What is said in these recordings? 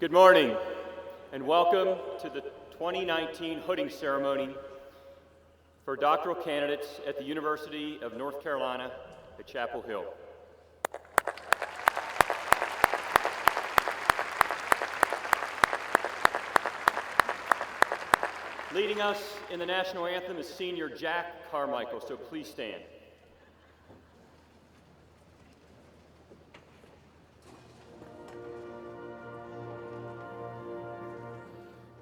Good morning, and welcome to the 2019 hooding ceremony for doctoral candidates at the University of North Carolina at Chapel Hill. Leading us in the national anthem is Senior Jack Carmichael, so please stand.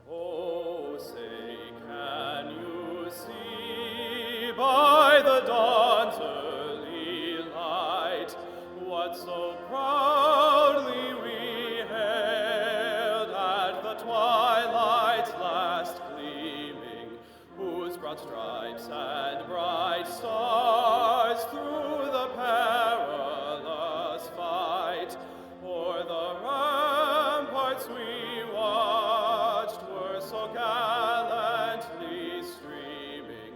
Oh, say, can you see by the dawn's early light what so proudly we hailed at the twilight's last gleaming, whose broad stripes and bright stars through the perilous fight o'er the ramparts we watched were so gallantly streaming,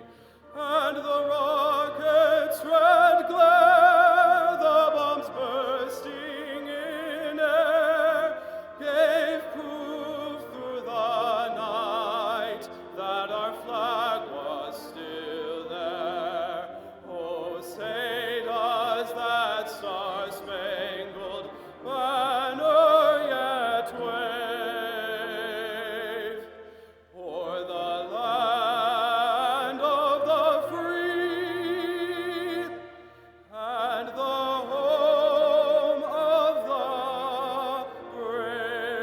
and the rockets' red glare, the bombs bursting in air, gave proof through the night that our flag was still there. Oh, say does that star-spangled banner yet wave o'er the land of the free and the home of the brave?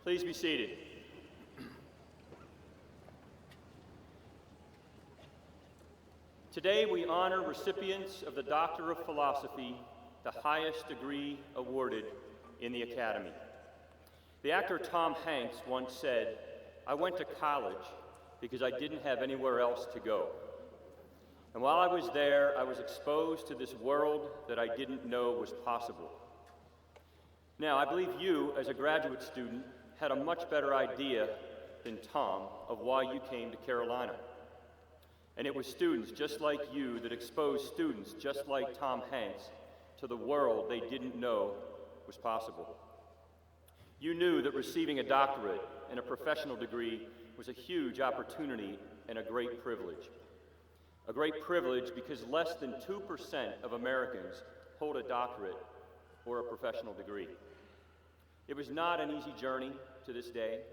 Please be seated. Today we honor recipients of the Doctor of Philosophy, the highest degree awarded in the Academy. The actor Tom Hanks once said, "I went to college because I didn't have anywhere else to go. And while I was there, I was exposed to this world that I didn't know was possible." Now, I believe you, as a graduate student, had a much better idea than Tom of why you came to Carolina. And it was students just like you that exposed students just like Tom Hanks to the world they didn't know was possible. You knew that receiving a doctorate and a professional degree was a huge opportunity and a great privilege. A great privilege because less than 2% of Americans hold a doctorate or a professional degree. It was not an easy journey to this day,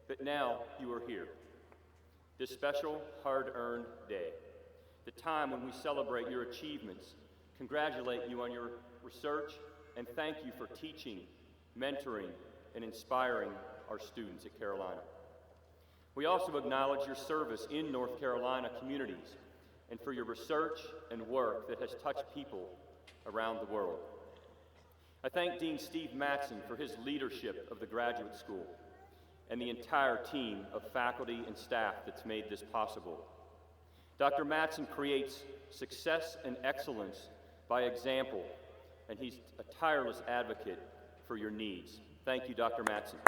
but now you are here. This special, hard-earned day, the time when we celebrate your achievements, congratulate you on your research, and thank you for teaching, mentoring, and inspiring our students at Carolina. We also acknowledge your service in North Carolina communities and for your research and work that has touched people around the world. I thank Dean Steve Matson for his leadership of the graduate school and the entire team of faculty and staff that's made this possible. Dr. Matson creates success and excellence by example, and he's a tireless advocate for your needs. Thank you, Dr. Matson.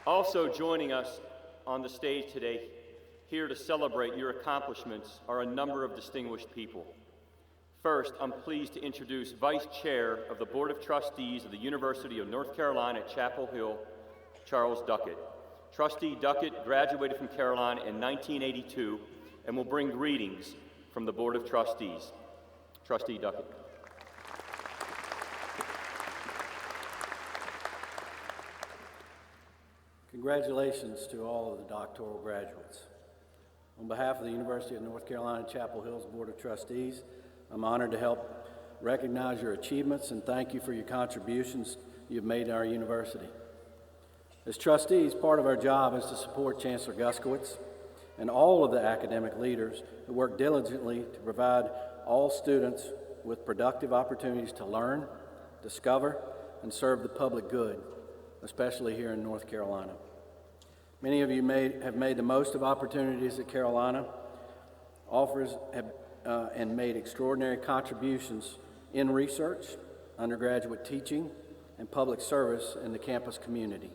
Also joining us on the stage today, here to celebrate your accomplishments, are a number of distinguished people. First, I'm pleased to introduce Vice Chair of the Board of Trustees of the University of North Carolina at Chapel Hill, Charles Duckett. Trustee Duckett graduated from Carolina in 1982 and will bring greetings from the Board of Trustees. Trustee Duckett. Congratulations to all of the doctoral graduates. On behalf of the University of North Carolina Chapel Hill's Board of Trustees, I'm honored to help recognize your achievements and thank you for your contributions you've made to our university. As trustees, part of our job is to support Chancellor Guskowitz and all of the academic leaders who work diligently to provide all students with productive opportunities to learn, discover, and serve the public good, especially here in North Carolina. Many of you have made the most of opportunities at Carolina, and made extraordinary contributions in research, undergraduate teaching, and public service in the campus community.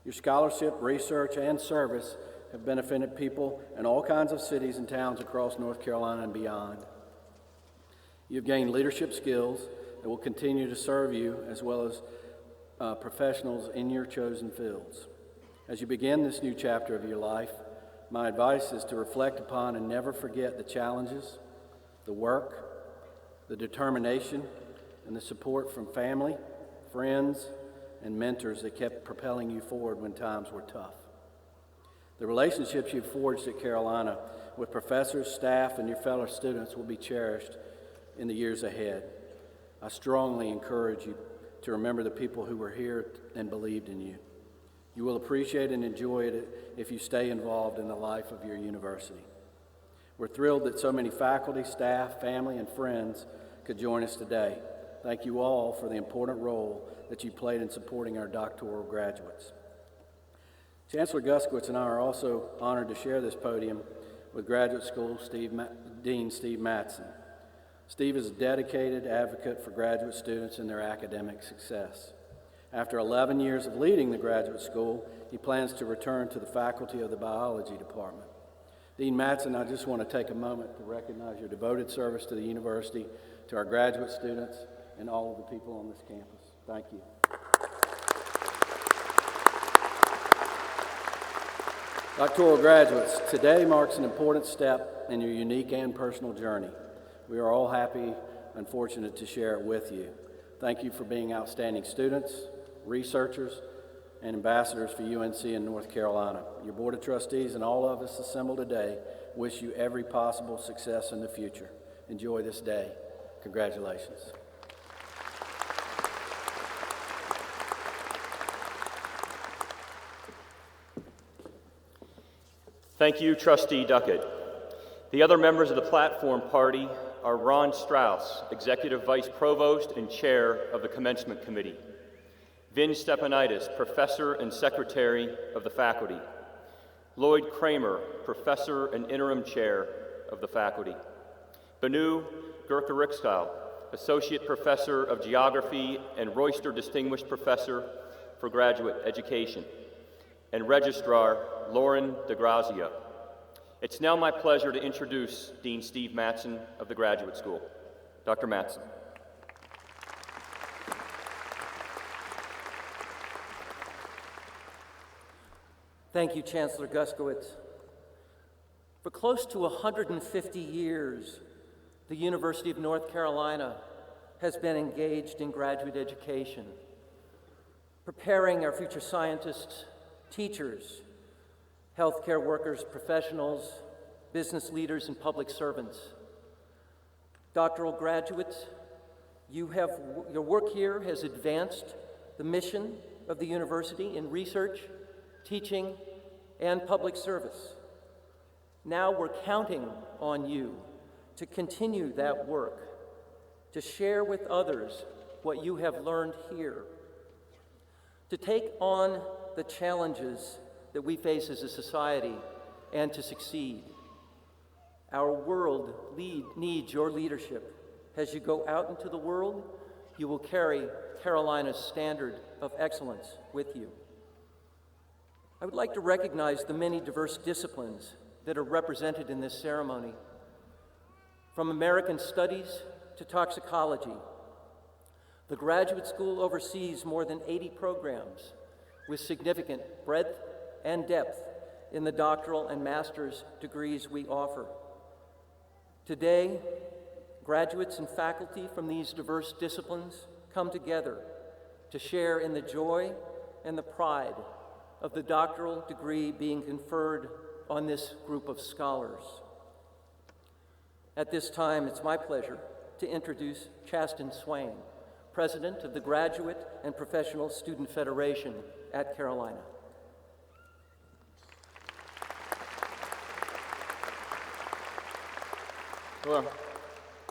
Your scholarship, research, and service have benefited people in all kinds of cities and towns across North Carolina and beyond. You've gained leadership skills that will continue to serve you as well as professionals in your chosen fields. As you begin this new chapter of your life, my advice is to reflect upon and never forget the challenges, the work, the determination, and the support from family, friends, and mentors that kept propelling you forward when times were tough. The relationships you've forged at Carolina with professors, staff, and your fellow students will be cherished in the years ahead. I strongly encourage you to remember the people who were here and believed in you. You will appreciate and enjoy it if you stay involved in the life of your university. We're thrilled that so many faculty, staff, family, and friends could join us today. Thank you all for the important role that you played in supporting our doctoral graduates. Chancellor Guskowitz and I are also honored to share this podium with Graduate School Dean Steve Mattson. Steve is a dedicated advocate for graduate students and their academic success. After 11 years of leading the graduate school, he plans to return to the faculty of the biology department. Dean Mattson, I just want to take a moment to recognize your devoted service to the university, to our graduate students, and all of the people on this campus. Thank you. Doctoral graduates, today marks an important step in your unique and personal journey. We are all happy and fortunate to share it with you. Thank you for being outstanding students, researchers, and ambassadors for UNC and North Carolina. Your Board of Trustees and all of us assembled today wish you every possible success in the future. Enjoy this day. Congratulations. Thank you, Trustee Duckett. The other members of the platform party are Ron Strauss, Executive Vice Provost and Chair of the Commencement Committee; Vin Stepanidis, Professor and Secretary of the Faculty; Lloyd Kramer, Professor and Interim Chair of the Faculty; Banu Gurkarikstal, Associate Professor of Geography and Royster Distinguished Professor for Graduate Education; and Registrar Lauren DeGrazia. It's now my pleasure to introduce Dean Steve Mattson of the Graduate School. Dr. Mattson. Thank you, Chancellor Guskowitz. For close to 150 years, the University of North Carolina has been engaged in graduate education, preparing our future scientists, teachers, healthcare workers, professionals, business leaders, and public servants. Doctoral graduates, your work here has advanced the mission of the university in research, teaching, and public service. Now we're counting on you to continue that work, to share with others what you have learned here, to take on the challenges that we face as a society and to succeed. Our world needs your leadership. As you go out into the world, you will carry Carolina's standard of excellence with you. I would like to recognize the many diverse disciplines that are represented in this ceremony. From American Studies to toxicology, the graduate school oversees more than 80 programs with significant breadth and depth in the doctoral and master's degrees we offer. Today, graduates and faculty from these diverse disciplines come together to share in the joy and the pride of the doctoral degree being conferred on this group of scholars. At this time, it's my pleasure to introduce Chasten Swain, President of the Graduate and Professional Student Federation at Carolina. Hello.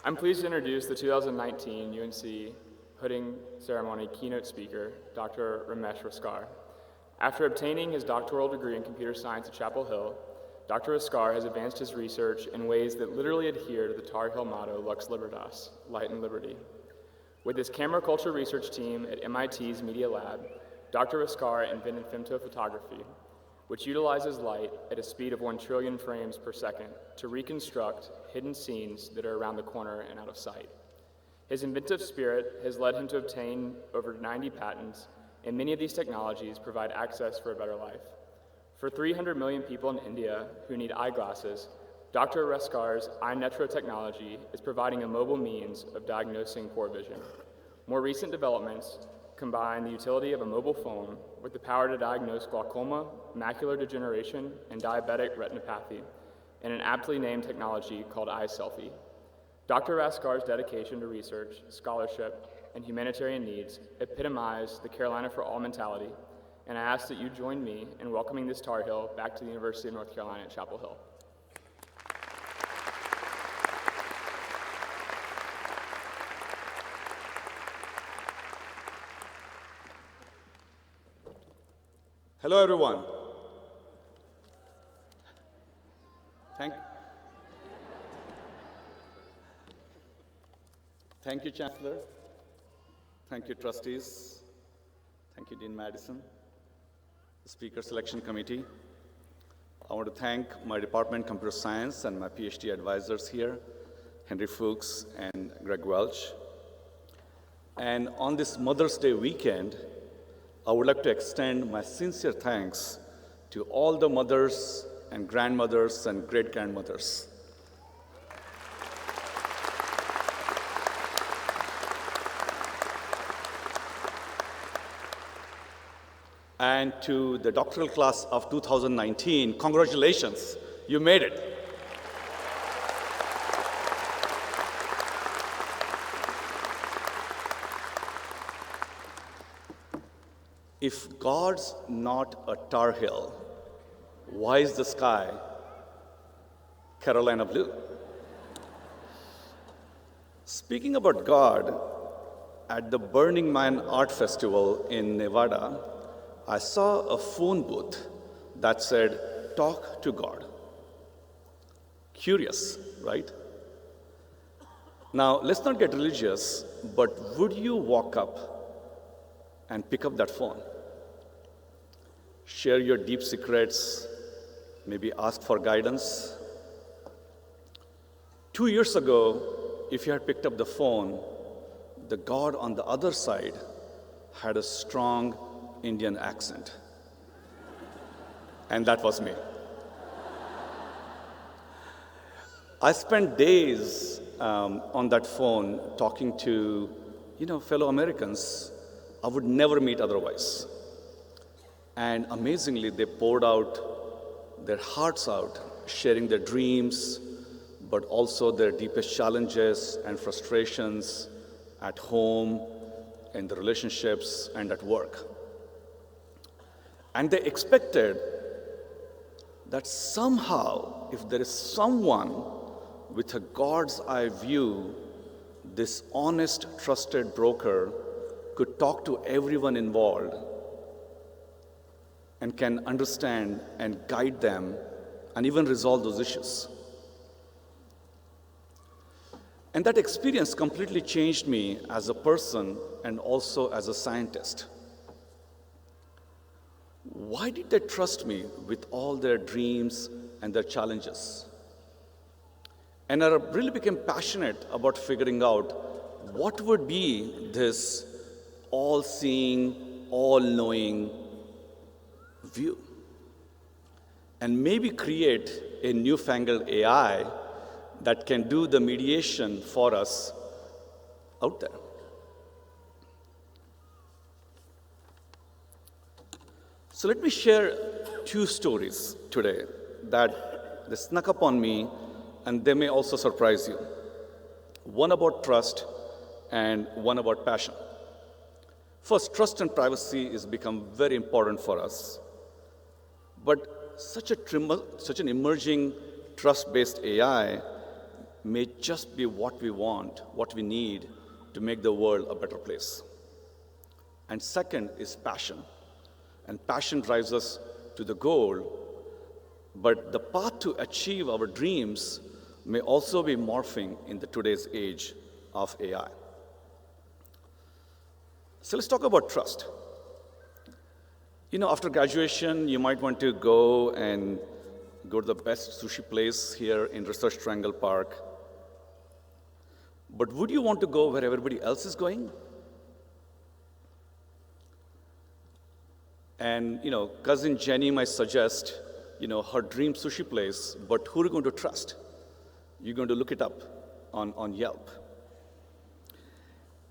I'm pleased to introduce the 2019 UNC Hooding Ceremony keynote speaker, Dr. Ramesh Raskar. After obtaining his doctoral degree in computer science at Chapel Hill, Dr. Raskar has advanced his research in ways that literally adhere to the Tar Heel motto, Lux Libertas, light and liberty. With his camera culture research team at MIT's Media Lab, Dr. Raskar invented femtophotography, which utilizes light at a speed of 1 trillion frames per second to reconstruct hidden scenes that are around the corner and out of sight. His inventive spirit has led him to obtain over 90 patents, and many of these technologies provide access for a better life. For 300 million people in India who need eyeglasses, Dr. Raskar's iNetro technology is providing a mobile means of diagnosing poor vision. More recent developments combine the utility of a mobile phone with the power to diagnose glaucoma, macular degeneration, and diabetic retinopathy in an aptly named technology called iSelfie. Dr. Raskar's dedication to research, scholarship, and humanitarian needs epitomize the Carolina for All mentality, and I ask that you join me in welcoming this Tar Heel back to the University of North Carolina at Chapel Hill. Hello, everyone. Thank you, Chancellor. Thank you, trustees. Thank you, Dean Madison, the Speaker Selection Committee. I want to thank my department, Computer Science, and my PhD advisors here, Henry Fuchs and Greg Welch. And on this Mother's Day weekend, I would like to extend my sincere thanks to all the mothers and grandmothers and great-grandmothers. And to the doctoral class of 2019, congratulations, you made it. If God's not a Tar Heel, why is the sky Carolina blue? Speaking about God, at the Burning Man Art Festival in Nevada, I saw a phone booth that said, "Talk to God." Curious, right? Now, let's not get religious, but would you walk up and pick up that phone? Share your deep secrets, maybe ask for guidance? 2 years ago, if you had picked up the phone, the God on the other side had a strong Indian accent. And that was me. I spent days on that phone talking to, fellow Americans I would never meet otherwise. And amazingly, they poured out their hearts out, sharing their dreams, but also their deepest challenges and frustrations at home, in the relationships, and at work. And they expected that somehow, if there is someone with a God's eye view, this honest, trusted broker could talk to everyone involved and can understand and guide them and even resolve those issues. And that experience completely changed me as a person and also as a scientist. Why did they trust me with all their dreams and their challenges? And I really became passionate about figuring out what would be this all-seeing, all-knowing view, and maybe create a newfangled AI that can do the mediation for us out there. So let me share 2 stories today that they snuck up on me, and they may also surprise you. One about trust and one about passion. First, trust and privacy has become very important for us. But such an emerging trust-based AI may just be what we want, what we need to make the world a better place. And second is passion. And passion drives us to the goal, but the path to achieve our dreams may also be morphing in today's age of AI. So let's talk about trust. After graduation, you might want to go to the best sushi place here in Research Triangle Park. But would you want to go where everybody else is going? And, cousin Jenny might suggest, her dream sushi place, but who are you going to trust? You're going to look it up on Yelp.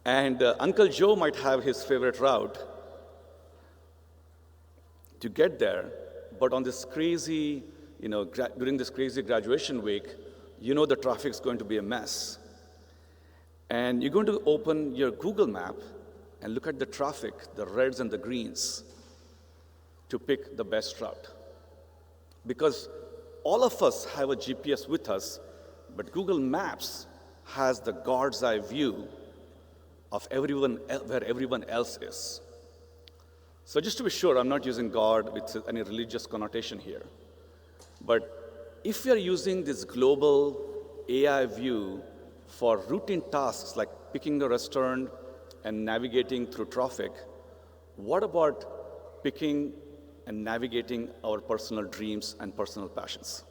And Uncle Joe might have his favorite route to get there, but on this crazy, during this crazy graduation week, the traffic's going to be a mess. And you're going to open your Google map and look at the traffic, the reds and the greens, to pick the best route. Because all of us have a GPS with us, but Google Maps has the God's eye view of where everyone else is. So just to be sure, I'm not using God with any religious connotation here. But if we are using this global AI view for routine tasks like picking a restaurant and navigating through traffic, what about picking and navigating our personal dreams and personal passions?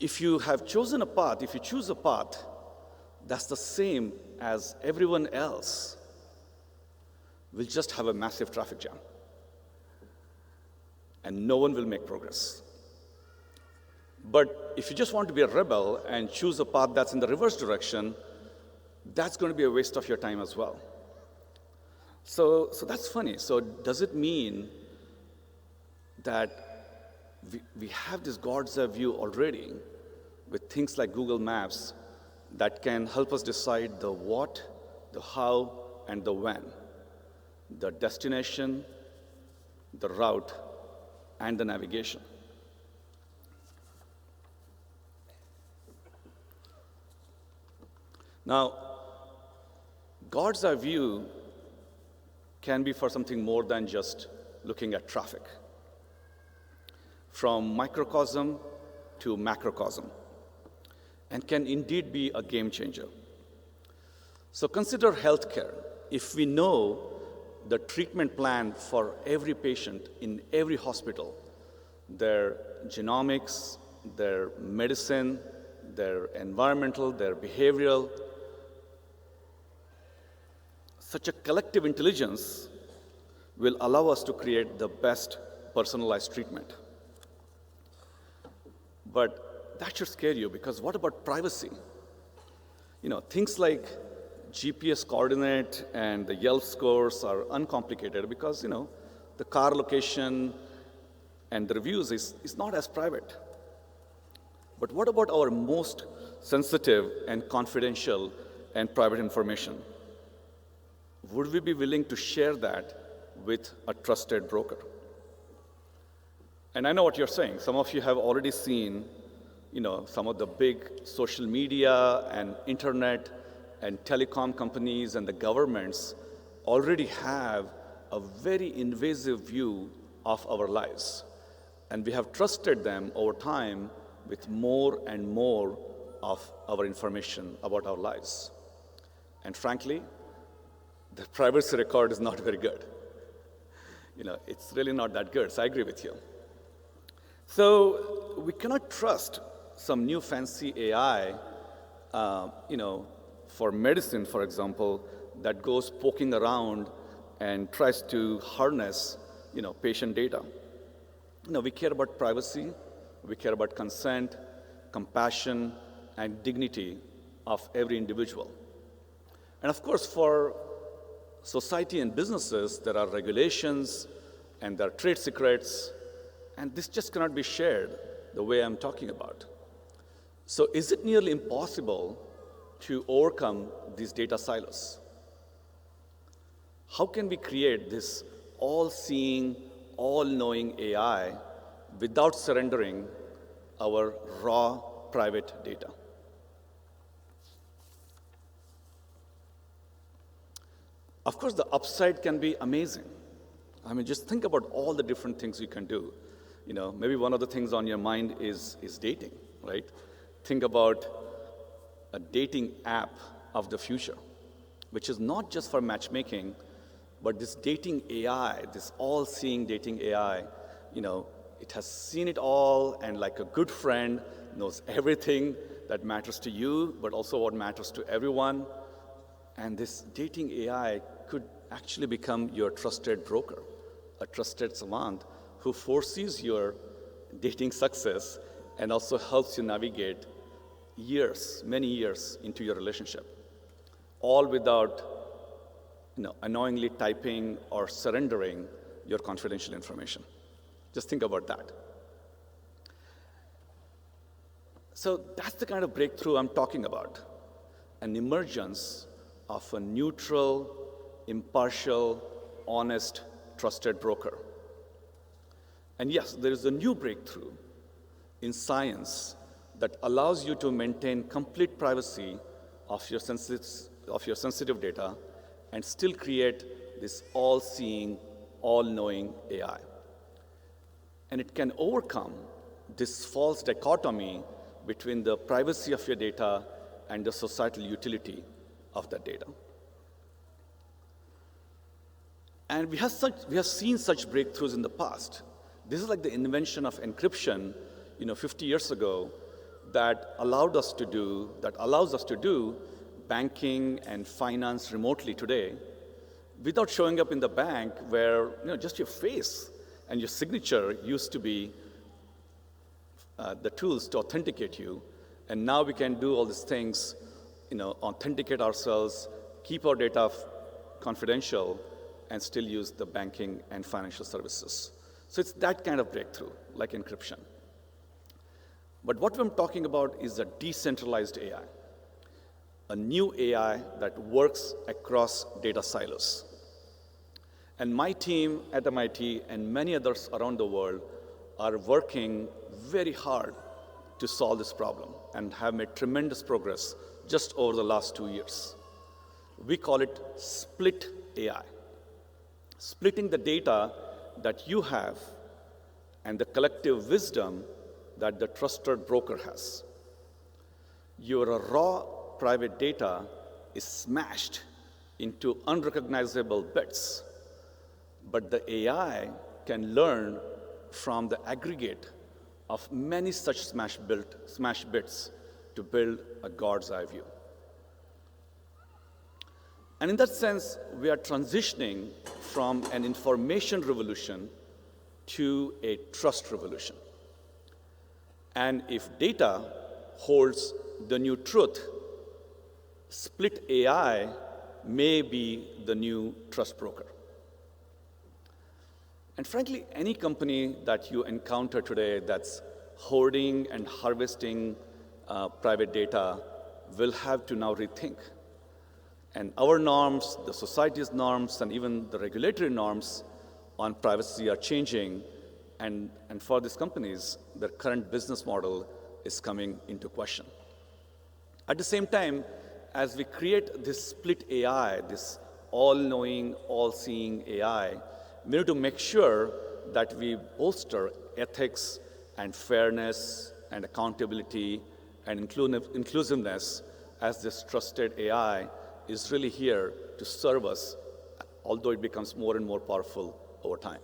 If you choose a path that's the same as everyone else, we'll just have a massive traffic jam. And no one will make progress. But if you just want to be a rebel and choose a path that's in the reverse direction, that's going to be a waste of your time as well. So that's funny. So does it mean that we have this God's eye view already with things like Google Maps that can help us decide the what, the how, and the when, the destination, the route, and the navigation? Now, God's eye view can be for something more than just looking at traffic. From microcosm to macrocosm, and can indeed be a game changer. So consider healthcare. If we know the treatment plan for every patient in every hospital, their genomics, their medicine, their environmental, their behavioral, such a collective intelligence will allow us to create the best personalized treatment. But that should scare you, because what about privacy? Things like GPS coordinate and the Yelp scores are uncomplicated because, the car location and the reviews is not as private. But what about our most sensitive and confidential and private information? Would we be willing to share that with a trusted broker? And I know what you're saying. Some of you have already seen, some of the big social media and internet and telecom companies and the governments already have a very invasive view of our lives. And we have trusted them over time with more and more of our information about our lives. And frankly, the privacy record is not very good. It's really not that good, so I agree with you. So we cannot trust some new fancy AI, for medicine, for example, that goes poking around and tries to harness, patient data. We care about privacy, we care about consent, compassion, and dignity of every individual. And of course, for society and businesses, there are regulations and there are trade secrets, and this just cannot be shared the way I'm talking about. So is it nearly impossible to overcome these data silos? How can we create this all-seeing, all-knowing AI without surrendering our raw private data? Of course, the upside can be amazing. Just think about all the different things you can do. Maybe one of the things on your mind is dating, right? Think about a dating app of the future, which is not just for matchmaking, but this dating AI, this all-seeing dating AI, it has seen it all, and like a good friend, knows everything that matters to you, but also what matters to everyone. And this dating AI could actually become your trusted broker, a trusted savant who foresees your dating success and also helps you navigate many years into your relationship, all without unknowingly typing or surrendering your confidential information. Just think about that. So that's the kind of breakthrough I'm talking about, an emergence of a neutral, impartial, honest, trusted broker. And yes, there is a new breakthrough in science that allows you to maintain complete privacy of your sensitive data and still create this all-seeing, all-knowing AI. And it can overcome this false dichotomy between the privacy of your data and the societal utility of that data. And we have seen such breakthroughs in the past. This is like the invention of encryption, 50 years ago, that allows us to do banking and finance remotely today without showing up in the bank where just your face and your signature used to be the tools to authenticate you. And now we can do all these things, authenticate ourselves, keep our data confidential, and still use the banking and financial services. So it's that kind of breakthrough, like encryption. But what I'm talking about is a decentralized AI, a new AI that works across data silos. And my team at MIT and many others around the world are working very hard to solve this problem and have made tremendous progress just over the last 2 years. We call it split AI, splitting the data that you have and the collective wisdom that the trusted broker has. Your raw private data is smashed into unrecognizable bits, but the AI can learn from the aggregate of many such smashed bits to build a God's eye view. And in that sense, we are transitioning from an information revolution to a trust revolution. And if data holds the new truth, split AI may be the new trust broker. And frankly, any company that you encounter today that's hoarding and harvesting private data will have to now rethink. And our norms, the society's norms, and even the regulatory norms on privacy are changing. And for these companies, their current business model is coming into question. At the same time, as we create this split AI, this all-knowing, all-seeing AI, we need to make sure that we bolster ethics and fairness and accountability and inclusiveness as this trusted AI is really here to serve us, although it becomes more and more powerful over time.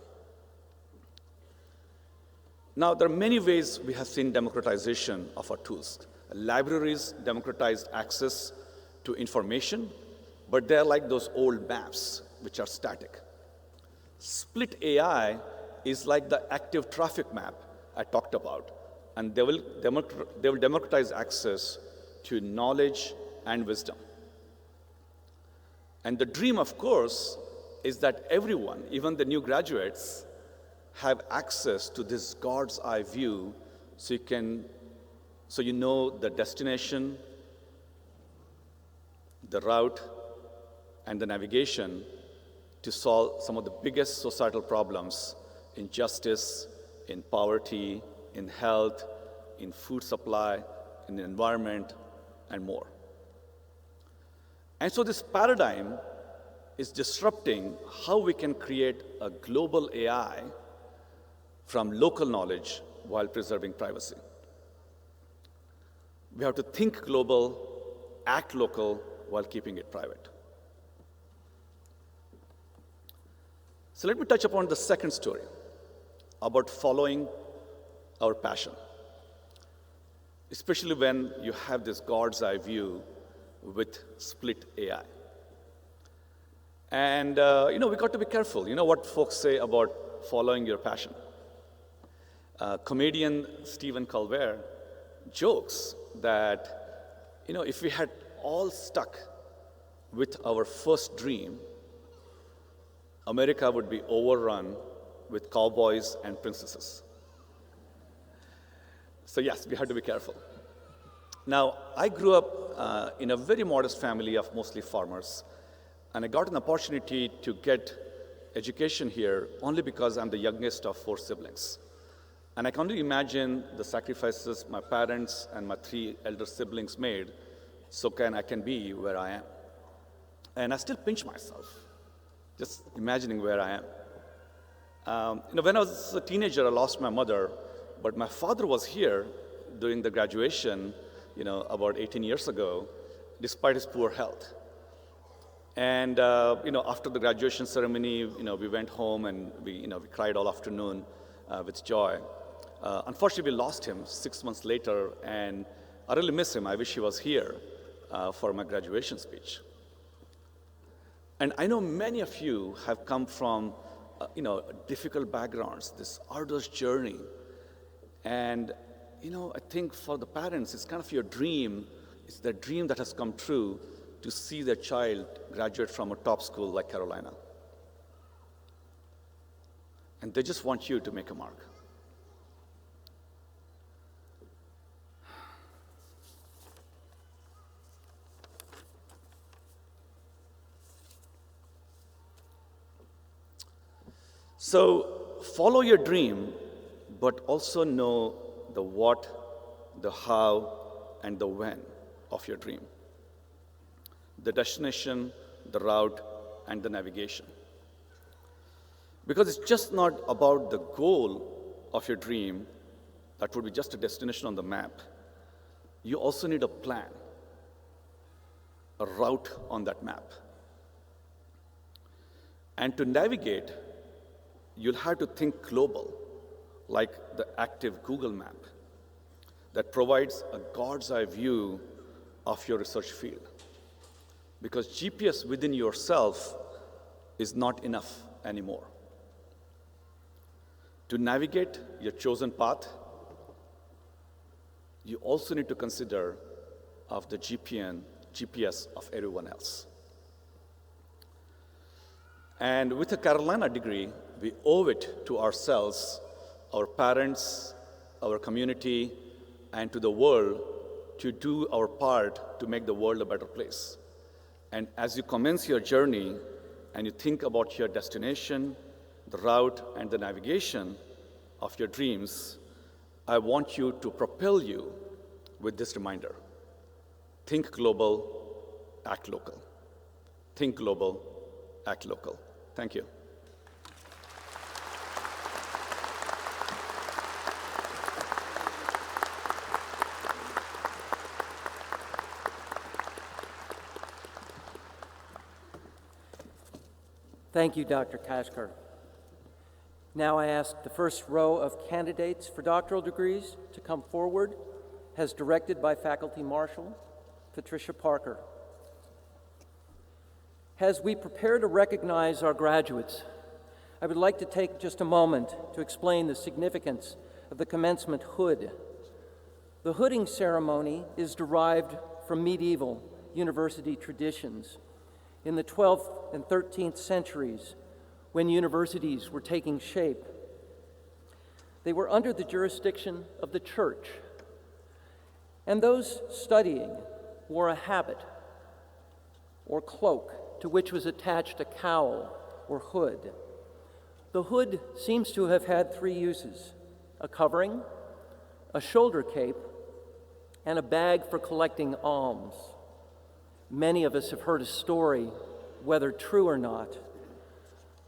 Now, there are many ways we have seen democratization of our tools. Libraries democratized access to information, but they're like those old maps, which are static. Split AI is like the active traffic map I talked about, and they will democratize access to knowledge and wisdom. And the dream, of course, is that everyone, even the new graduates, have access to this God's eye view so you know the destination, the route, and the navigation to solve some of the biggest societal problems in justice, in poverty, in health, in food supply, in the environment, and more. And so this paradigm is disrupting how we can create a global AI from local knowledge while preserving privacy. We have to think global, act local, while keeping it private. So let me touch upon the second story about following our passion, especially when you have this God's eye view with split AI. And, we got to be careful. You know what folks say about following your passion? Comedian Stephen Colbert jokes that, if we had all stuck with our first dream, America would be overrun with cowboys and princesses. So yes, we had to be careful. Now, I grew up in a very modest family of mostly farmers, and I got an opportunity to get education here only because I'm the youngest of 4 siblings. And I can only imagine the sacrifices my parents and my 3 elder siblings made so I can be where I am. And I still pinch myself, just imagining where I am. When I was a teenager, I lost my mother, but my father was here during the graduation, about 18 years ago, despite his poor health. And, after the graduation ceremony, we went home and we cried all afternoon with joy. Unfortunately, we lost him 6 months later, and I really miss him. I wish he was here for my graduation speech. And I know many of you have come from, difficult backgrounds, this arduous journey. And, I think for the parents, it's kind of your dream. It's the dream that has come true to see their child graduate from a top school like Carolina. And they just want you to make a mark. So follow your dream, but also know the what, the how, and the when of your dream. The destination, the route, and the navigation. Because it's just not about the goal of your dream, that would be just a destination on the map. You also need a plan, a route on that map. And to navigate, you'll have to think global, like the active Google map that provides a God's eye view of your research field. Because GPS within yourself is not enough anymore. To navigate your chosen path, you also need to consider of the GPS of everyone else. And with a Carolina degree, we owe it to ourselves, our parents, our community, and to the world to do our part to make the world a better place. And as you commence your journey and you think about your destination, the route, and the navigation of your dreams, I want you to propel you with this reminder. Think global, act local. Think global, act local. Thank you. Thank you, Dr. Kashkar. Now I ask the first row of candidates for doctoral degrees to come forward, as directed by Faculty Marshal Patricia Parker. As we prepare to recognize our graduates, I would like to take just a moment to explain the significance of the commencement hood. The hooding ceremony is derived from medieval university traditions. In the 12th and 13th centuries, when universities were taking shape, they were under the jurisdiction of the church, and those studying wore a habit or cloak to which was attached a cowl or hood. The hood seems to have had 3 uses: a covering, a shoulder cape, and a bag for collecting alms. Many of us have heard a story, whether true or not,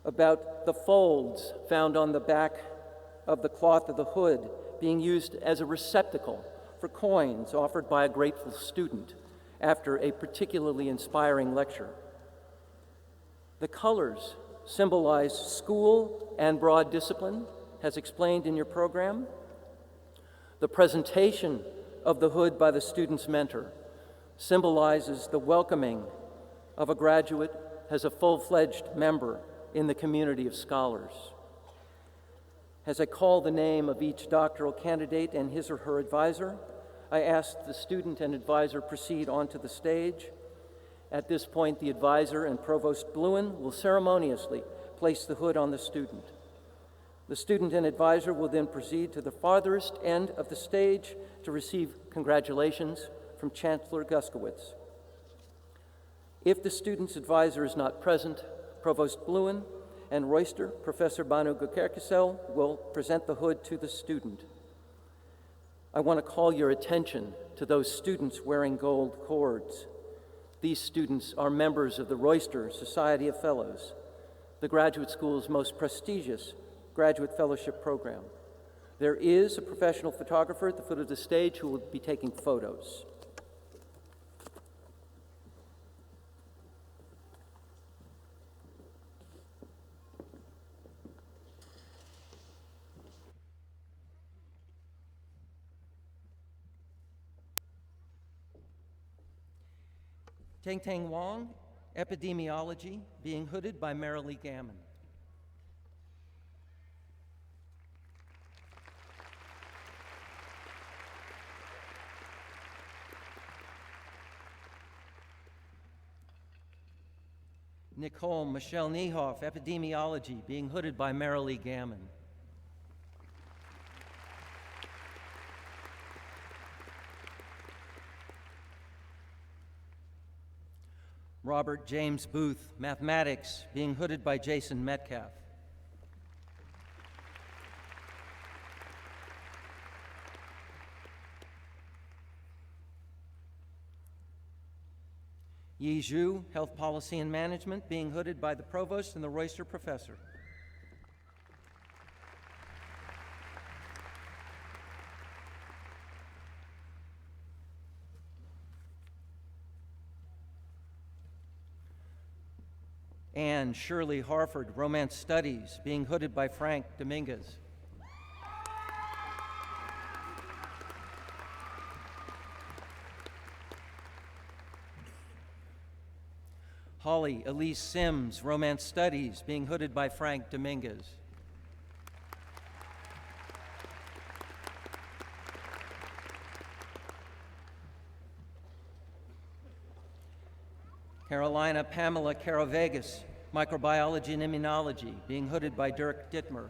about the folds found on the back of the cloth of the hood being used as a receptacle for coins offered by a grateful student after a particularly inspiring lecture. The colors symbolize school and broad discipline, as explained in your program. The presentation of the hood by the student's mentor symbolizes the welcoming of a graduate as a full-fledged member in the community of scholars. As I call the name of each doctoral candidate and his or her advisor, I ask the student and advisor proceed onto the stage. At this point, the advisor and Provost Bluen will ceremoniously place the hood on the student. The student and advisor will then proceed to the farthest end of the stage to receive congratulations from Chancellor Guskowitz. If the student's advisor is not present, Provost Bluen and Royster, Professor Banu Gökerkesel, will present the hood to the student. I want to call your attention to those students wearing gold cords. These students are members of the Royster Society of Fellows, the graduate school's most prestigious graduate fellowship program. There is a professional photographer at the foot of the stage who will be taking photos. Teng Wong, Epidemiology, being hooded by Marilee Gammon. Nicole Michelle Niehoff, Epidemiology, being hooded by Marilee Gammon. Robert James Booth, Mathematics, being hooded by Jason Metcalf. Yi Zhu, Health Policy and Management, being hooded by the Provost and the Royster Professor. Anne Shirley Harford, Romance Studies, being hooded by Frank Dominguez. Holly Elise Sims, Romance Studies, being hooded by Frank Dominguez. Carolina Pamela Caravegas, Microbiology and Immunology, being hooded by Dirk Dittmer.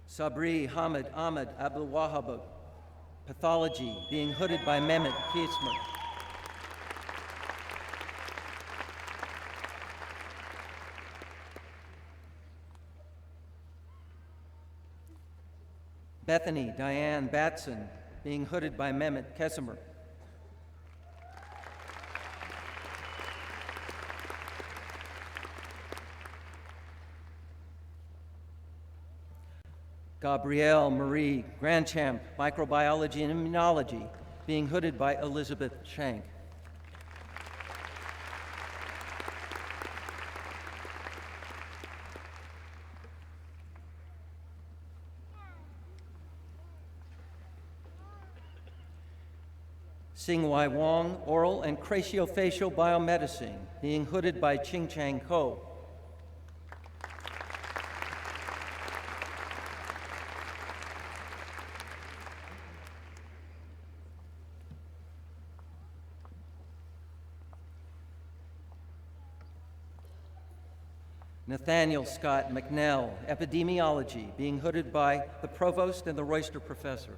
Sabri Hamid Ahmed Abdul Wahab, Pathology, being hooded by Mehmet Kiesmer. Bethany Diane Batson, being hooded by Mehmet Kesemer. Gabrielle Marie Grandchamp, Microbiology and Immunology, being hooded by Elizabeth Shank. Sing-Wai Wong, Oral and Cratiofacial Biomedicine, being hooded by Ching-Chang Ko. Nathaniel Scott McNell, Epidemiology, being hooded by the Provost and the Royster Professor.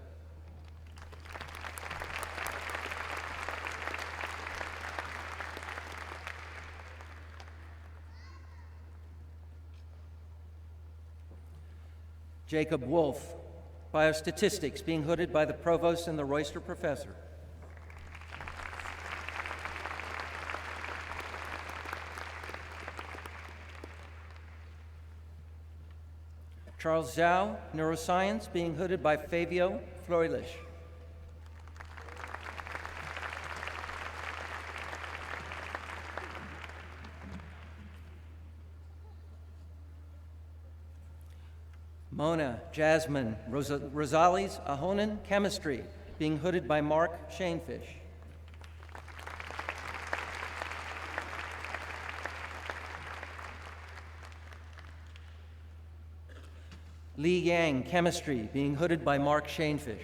Jacob Wolf, Biostatistics, being hooded by the Provost and the Royster Professor. Charles Zhao, Neuroscience, being hooded by Fabio Froelich. Mona Jasmine Rosales Ahonen, Chemistry, being hooded by Mark Shanefish. Li Yang, Chemistry, being hooded by Mark Shanefish.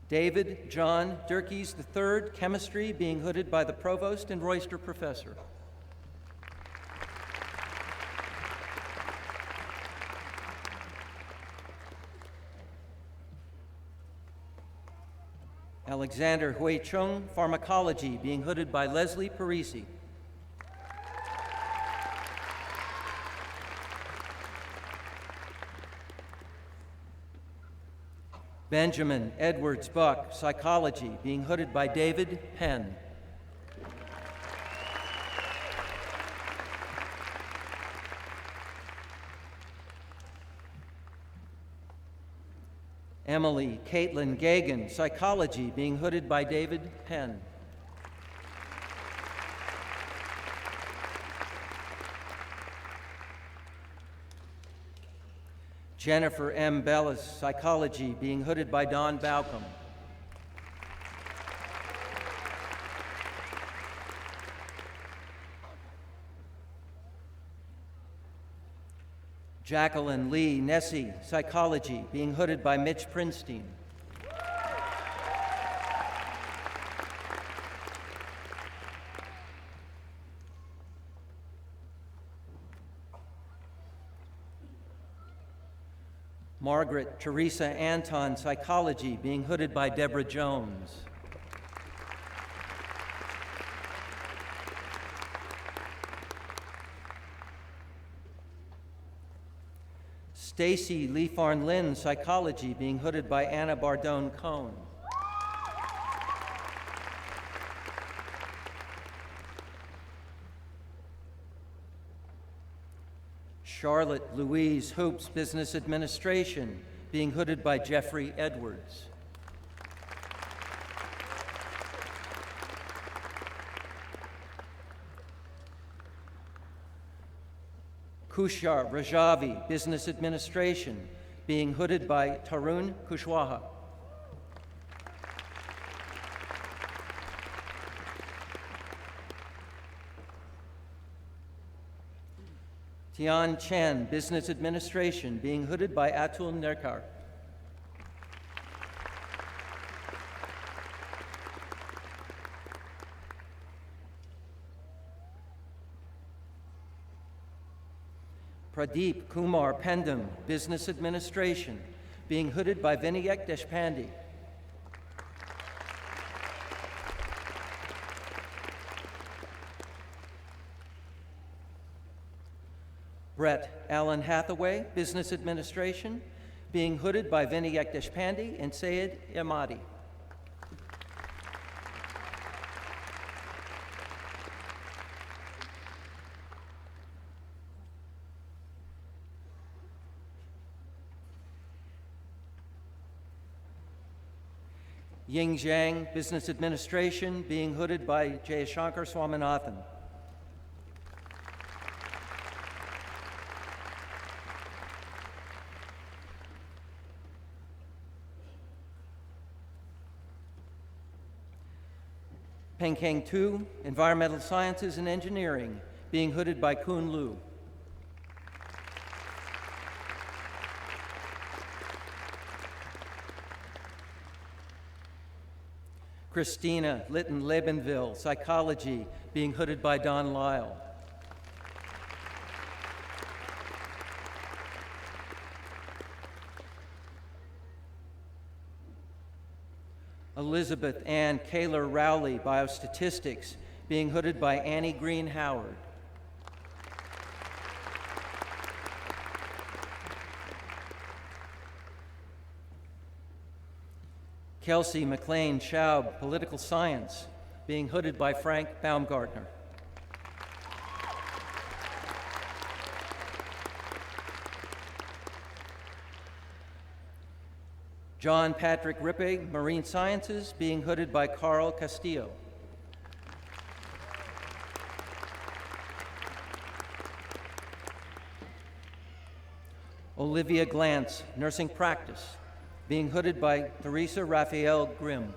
David John Durkees III, Chemistry, being hooded by the Provost and Royster Professor. Alexander Hui Chung, Pharmacology, being hooded by Leslie Parisi. Benjamin Edwards Buck, Psychology, being hooded by David Penn. Emily Caitlin Gagan, Psychology, being hooded by David Penn. Jennifer M. Bellis, Psychology, being hooded by Don Baucom. Jacqueline Lee Nessie, Psychology, being hooded by Mitch Prinstein. Margaret Teresa Anton, Psychology, being hooded by Deborah Jones. Stacy Lee Farn Lynn, Psychology, being hooded by Anna Bardone Cohn. Charlotte Louise Hoops, Business Administration, being hooded by Jeffrey Edwards. Kushar Rajavi, Business Administration, being hooded by Tarun Kushwaha. Tian Chen, Business Administration, being hooded by Atul Nerkar. Pradeep Kumar Pendam, Business Administration, being hooded by Vinayak Deshpande. Brett Allen Hathaway, Business Administration, being hooded by Vinayak Deshpande and Sayed Ahmadi. Ying Zhang, Business Administration, being hooded by Jayashankar Swaminathan. Peng Keng Tu, Environmental Sciences and Engineering, being hooded by Kun Lu. Christina Litton Lebenville, Psychology, being hooded by Don Lyle. Elizabeth Ann Kaler Rowley, Biostatistics, being hooded by Annie Green Howard. Kelsey McLean Schaub, Political Science, being hooded by Frank Baumgartner. John Patrick Rippe, Marine Sciences, being hooded by Carl Castillo. Olivia Glantz, Nursing Practice, being hooded by Theresa Raphael Grimm.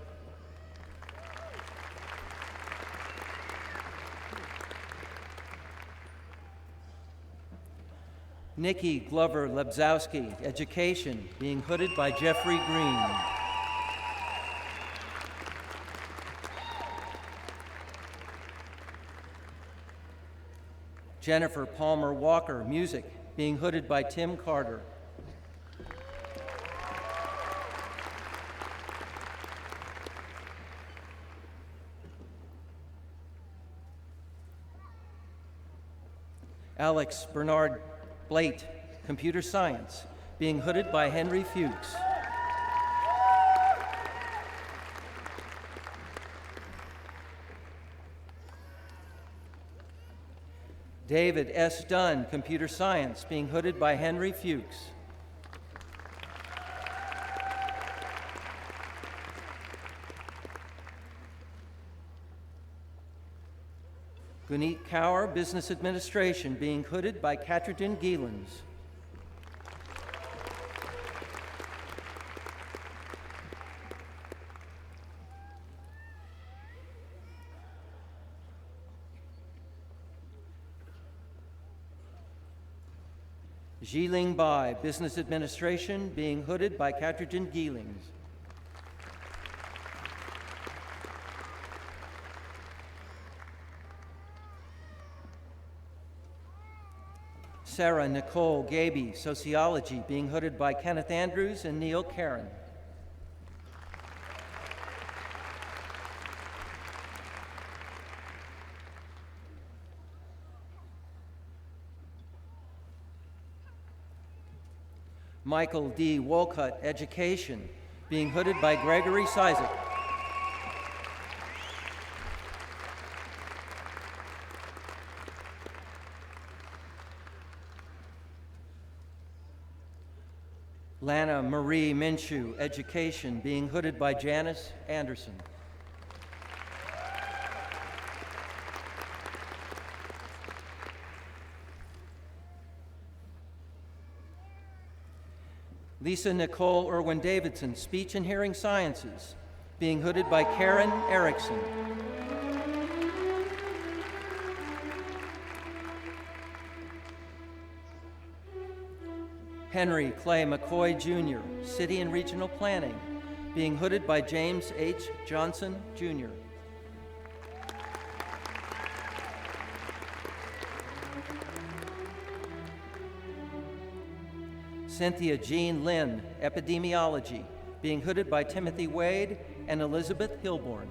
Nikki Glover Lebzowski, Education, being hooded by Jeffrey Green. Jennifer Palmer Walker, Music, being hooded by Tim Carter. Alex Bernard Blate, Computer Science, being hooded by Henry Fuchs. David S. Dunn, Computer Science, being hooded by Henry Fuchs. Guneet Kaur, Business Administration, being hooded by Katridin Gielens. Jiling Bai, Business Administration, being hooded by Katridin Gielens. Sarah Nicole Gaby, Sociology, being hooded by Kenneth Andrews and Neil Karen. Michael D. Wolcott, Education, being hooded by Gregory Sizek. Lana Marie Minshew, Education, being hooded by Janice Anderson. Lisa Nicole Irwin Davidson, Speech and Hearing Sciences, being hooded by Karen Erickson. Henry Clay McCoy Jr., City and Regional Planning, being hooded by James H. Johnson Jr. Cynthia Jean Lynn, Epidemiology, being hooded by Timothy Wade and Elizabeth Hilborn.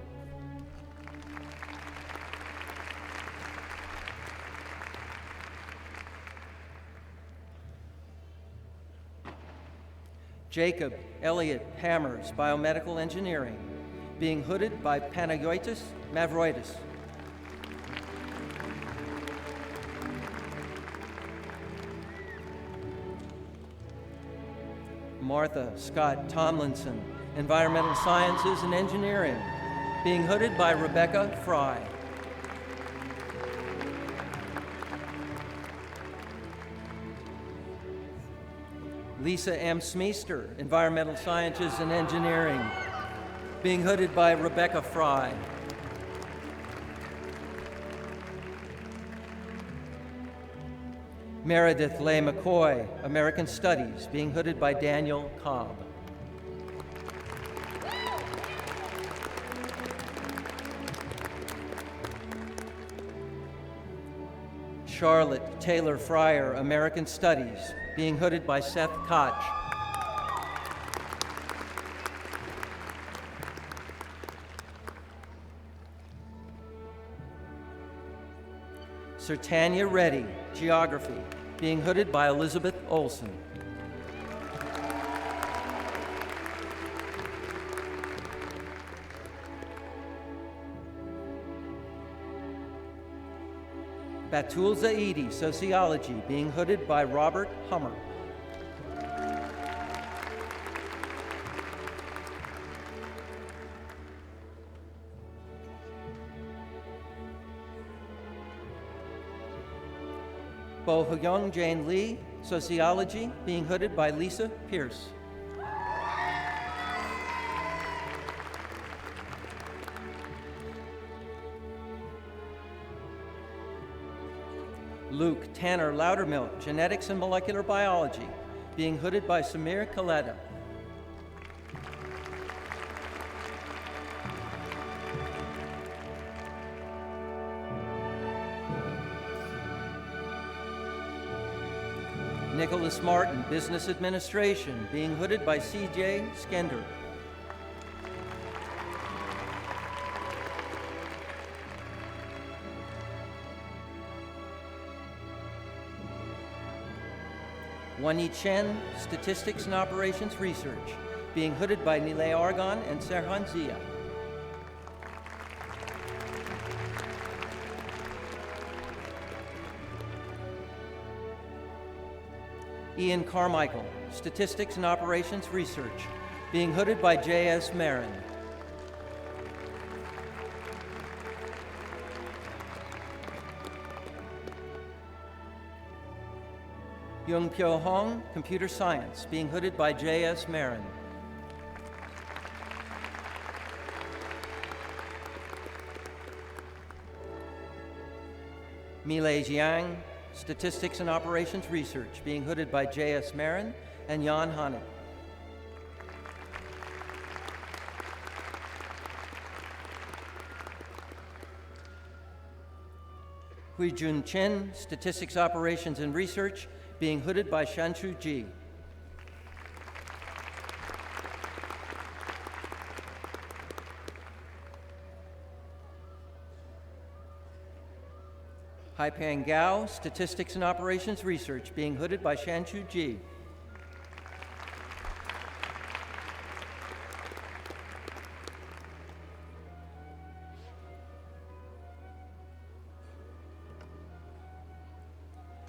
Jacob Elliott Hammers, Biomedical Engineering, being hooded by Panayotis Mavroidis. Martha Scott Tomlinson, Environmental Sciences and Engineering, being hooded by Rebecca Fry. Lisa M. Smeester, Environmental Sciences and Engineering, being hooded by Rebecca Fry. Meredith Leigh McCoy, American Studies, being hooded by Daniel Cobb. Charlotte Taylor Fryer, American Studies, being hooded by Seth Koch. Sir Tanya Reddy, Geography, being hooded by Elizabeth Olson. Batul Zaidi, Sociology, being hooded by Robert Hummer. Bo Hyung Jane Lee, Sociology, being hooded by Lisa Pierce. Luke Tanner Loudermilk, Genetics and Molecular Biology, being hooded by Samir Kaleda. Nicholas Martin, Business Administration, being hooded by C.J. Skender. Wani Chen, Statistics and Operations Research, being hooded by Nilay Argon and Serhan Zia. Ian Carmichael, Statistics and Operations Research, being hooded by J.S. Marin. Yung Pyo Hong, Computer Science, being hooded by J.S. Marin. Milei Jiang, Statistics and Operations Research, being hooded by J.S. Marin and Jan Hanek. Hui Jun Chen, Statistics Operations and Research, being hooded by Shanshu Ji. Haipeng Gao, Statistics and Operations Research, being hooded by Shanshu Ji.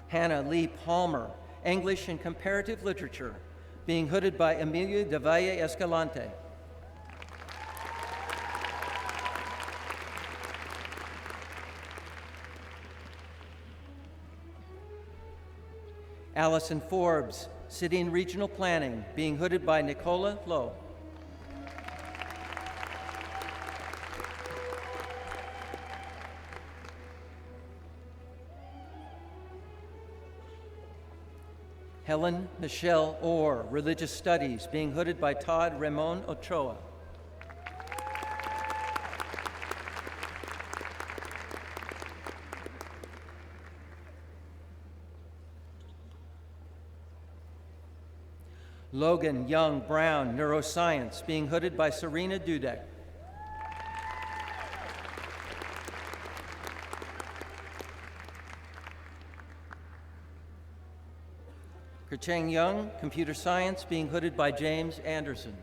Hannah Lee Palmer, English and Comparative Literature, being hooded by Emilio de Valle Escalante. Allison Forbes, City and Regional Planning, being hooded by Nicola Lowe. Helen Michelle Orr, Religious Studies, being hooded by Todd Ramon Ochoa. Logan Young Brown, Neuroscience, being hooded by Serena Dudek. Kercheng Young, Computer Science, being hooded by James Anderson.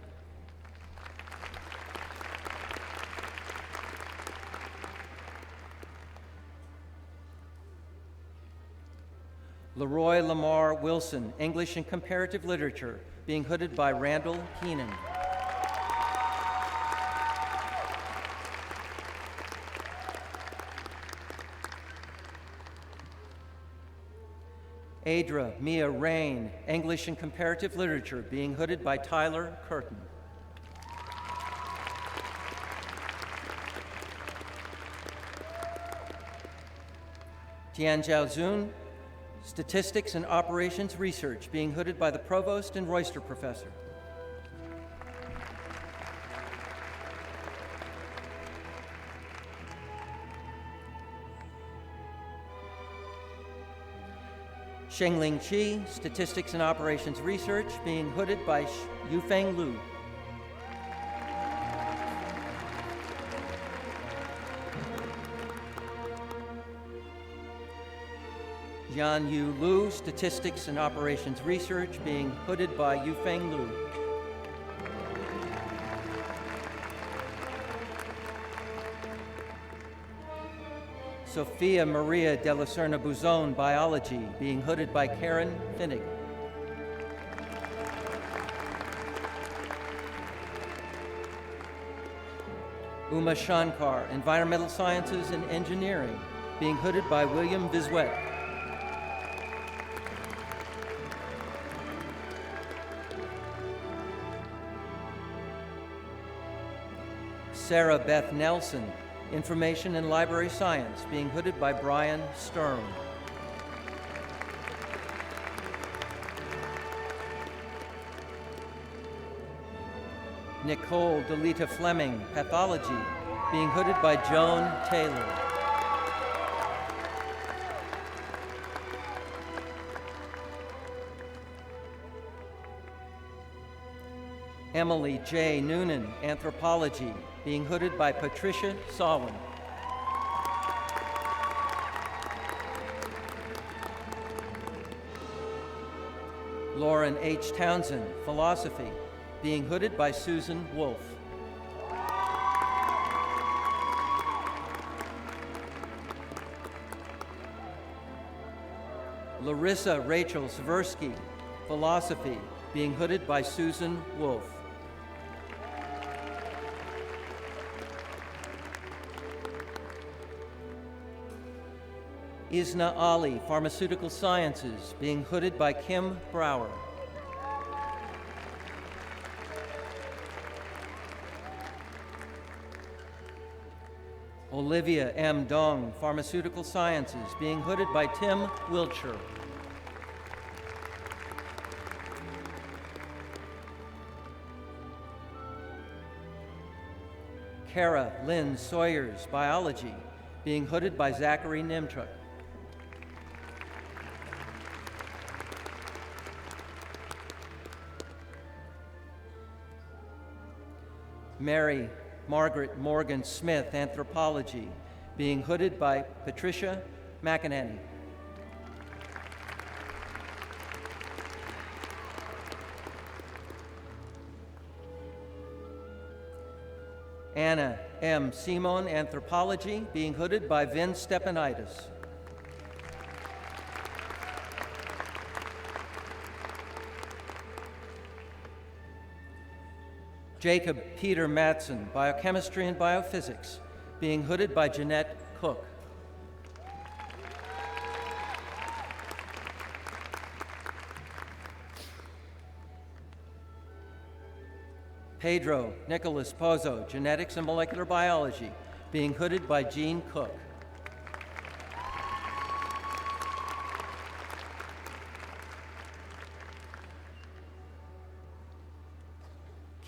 Leroy Lamar Wilson, English and Comparative Literature, being hooded by Randall Keenan. Adra Mia Rain, English and Comparative Literature, being hooded by Tyler Curtin. Tian Zhaozun, Statistics and Operations Research, being hooded by the Provost and Royster Professor. Shengling Qi, Statistics and Operations Research, being hooded by Yufeng Lu. Jian Yu Lu, Statistics and Operations Research, being hooded by Yufeng Lu. Sophia Maria de la Serna Buzon, Biology, being hooded by Karen Finnig. Uma Shankar, Environmental Sciences and Engineering, being hooded by William Visuet. Sarah Beth Nelson, Information and Library Science, being hooded by Brian Sturm. Nicole Delita Fleming, Pathology, being hooded by Joan Taylor. Emily J. Noonan, Anthropology, being hooded by Patricia Sawin. Lauren H. Townsend, Philosophy, being hooded by Susan Wolfe. Larissa Rachel Swirsky, Philosophy, being hooded by Susan Wolfe. Isna Ali, Pharmaceutical Sciences, being hooded by Kim Brower. Olivia M. Dong, Pharmaceutical Sciences, being hooded by Tim Wiltshire. Kara Lynn Sawyers, Biology, being hooded by Zachary Nimchuk. Mary Margaret Morgan Smith, Anthropology, being hooded by Patricia McEnany. Anna M. Simon, Anthropology, being hooded by Vin Stepanitis. Jacob Peter Matson, Biochemistry and Biophysics, being hooded by Jeanette Cook. Pedro Nicholas Pozo, Genetics and Molecular Biology, being hooded by Jean Cook.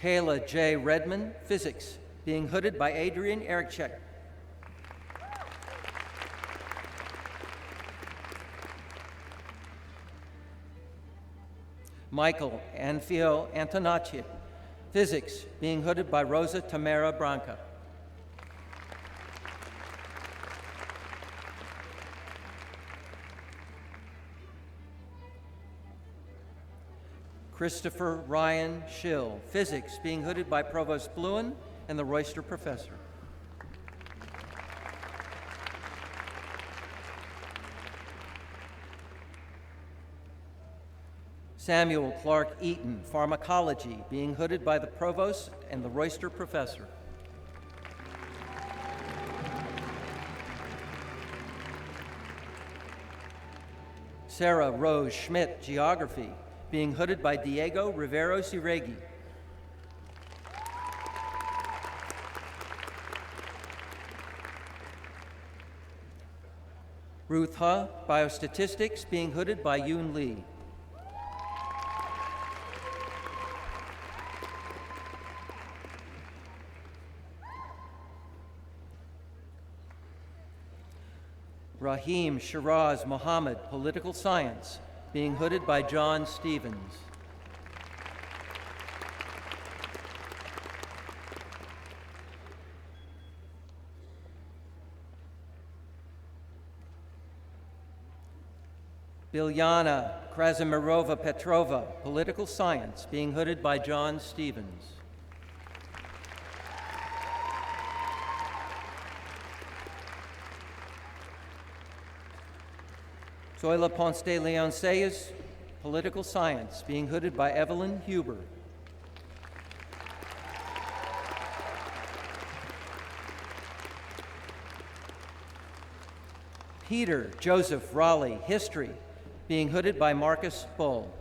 Kayla J. Redmond, Physics, being hooded by Adrian Erichek. Michael Anfio Antonacci, Physics, being hooded by Rosa Tamara Branca. Christopher Ryan Schill, Physics, being hooded by Provost Bluen and the Royster Professor. Samuel Clark Eaton, Pharmacology, being hooded by the Provost and the Royster Professor. Sarah Rose Schmidt, Geography, being hooded by Diego Riveros Iregui. Ruth Ha, Biostatistics, being hooded by Yoon Lee. Rahim Shiraz Mohammed, Political Science, being hooded by John Stevens. Bilyana Krasimirova Petrova, Political Science, being hooded by John Stevens. Zoila Ponce de Leon Sayas, Political Science, being hooded by Evelyn Huber. Peter Joseph Raleigh, History, being hooded by Marcus Bull.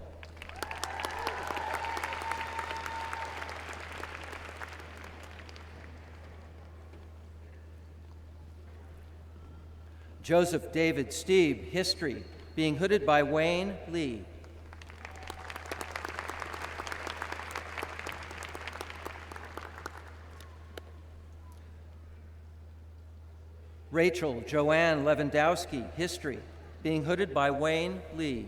Joseph David Steeb, History, being hooded by Wayne Lee. Rachel Joanne Lewandowski, History, being hooded by Wayne Lee.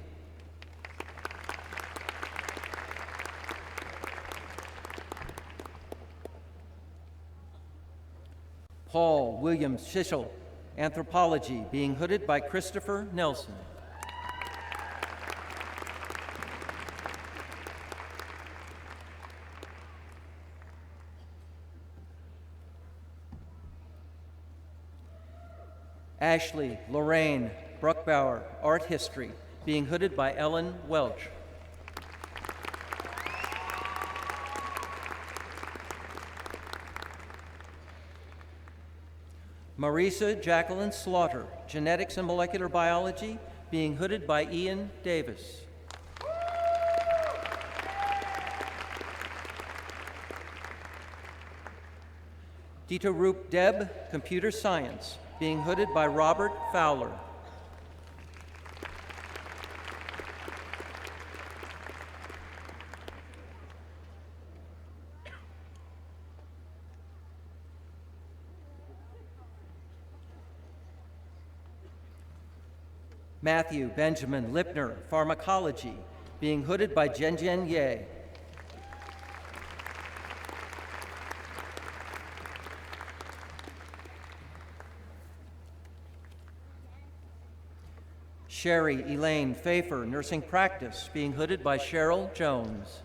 Paul William Schishel, Anthropology, being hooded by Christopher Nelson. Ashley Lorraine Bruckbauer, Art History, being hooded by Ellen Welch. Marisa Jacqueline Slaughter, Genetics and Molecular Biology, being hooded by Ian Davis. Dita Roop Deb, Computer Science, being hooded by Robert Fowler. Matthew Benjamin Lipner, Pharmacology, being hooded by Zhenjian Ye. Sherry Elaine Pfeiffer, Nursing Practice, being hooded by Cheryl Jones.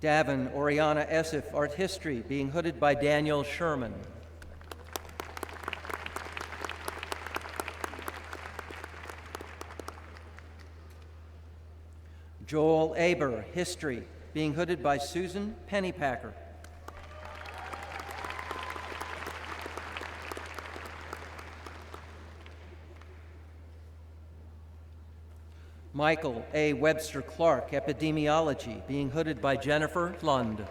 Davin Oriana Essif, Art History, being hooded by Daniel Sherman. Joel Aber, History, being hooded by Susan Pennypacker. Michael A. Webster Clark, Epidemiology, being hooded by Jennifer Lund.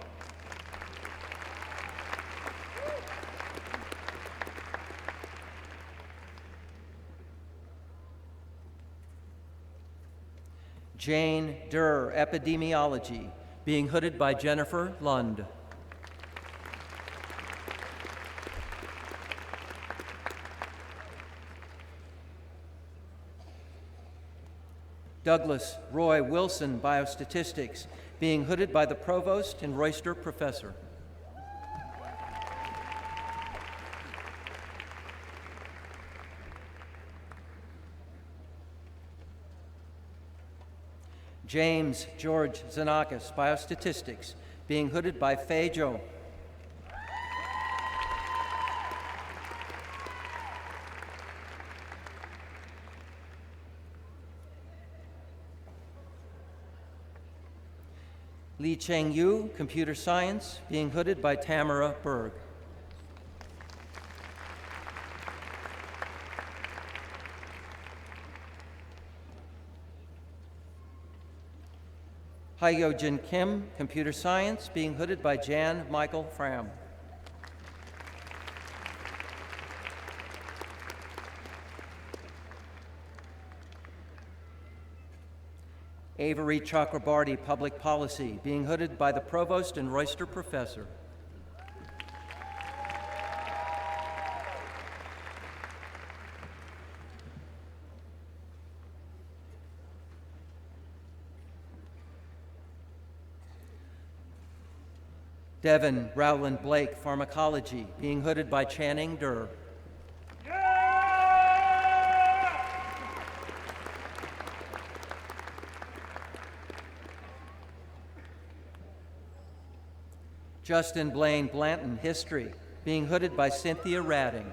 Jane Durr, Epidemiology, being hooded by Jennifer Lund. Douglas Roy Wilson, Biostatistics, being hooded by the Provost and Royster Professor. James George Zanakis, Biostatistics, being hooded by Fei Zhou. Li Cheng Yu, Computer Science, being hooded by Tamara Berg. Hyo-Jin Kim, Computer Science, being hooded by Jan Michael Fram. Avery Chakrabarty, Public Policy, being hooded by the Provost and Royster Professor. Devin Rowland Blake, Pharmacology, being hooded by Channing Durr. Justin Blaine Blanton, History, being hooded by Cynthia Radding.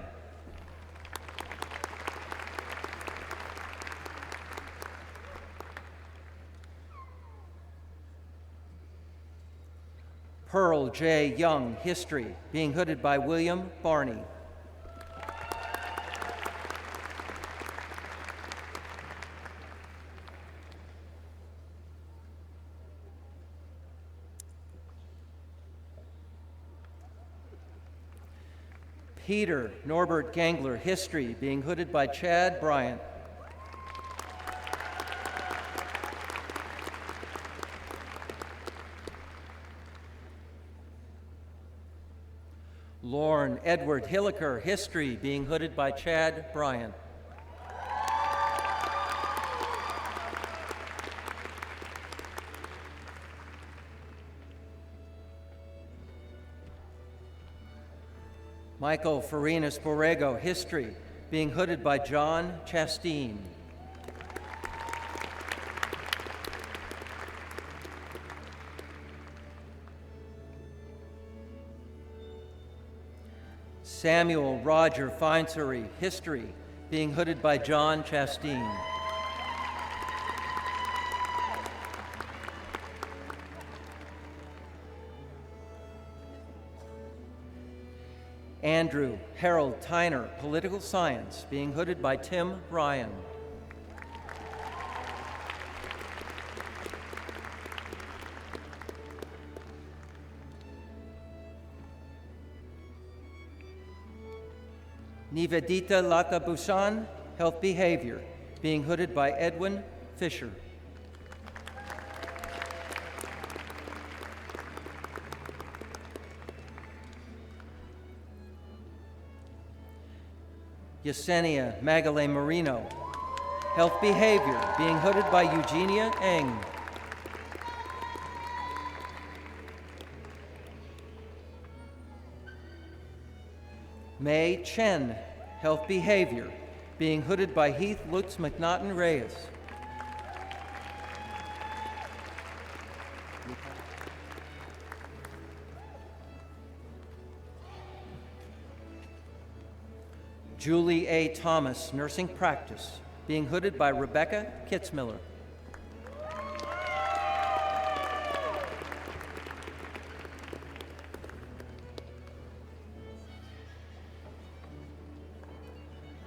Pearl J. Young, History, being hooded by William Barney. Peter Norbert Gangler, History, being hooded by Chad Bryant. Lorne Edward Hilliker, History, being hooded by Chad Bryant. Michael Farinas Borrego, History, being hooded by John Chasteen. Samuel Roger Feinsery, History, being hooded by John Chasteen. Andrew Harold Tyner, Political Science, being hooded by Tim Ryan. Nivedita Lata-Busan, Health Behavior, being hooded by Edwin Fisher. Yesenia Magale Marino, Health Behavior, being hooded by Eugenia Eng. May Chen, Health Behavior, being hooded by Heath Lutz McNaughton Reyes. Julie A. Thomas, Nursing Practice, being hooded by Rebecca Kitzmiller.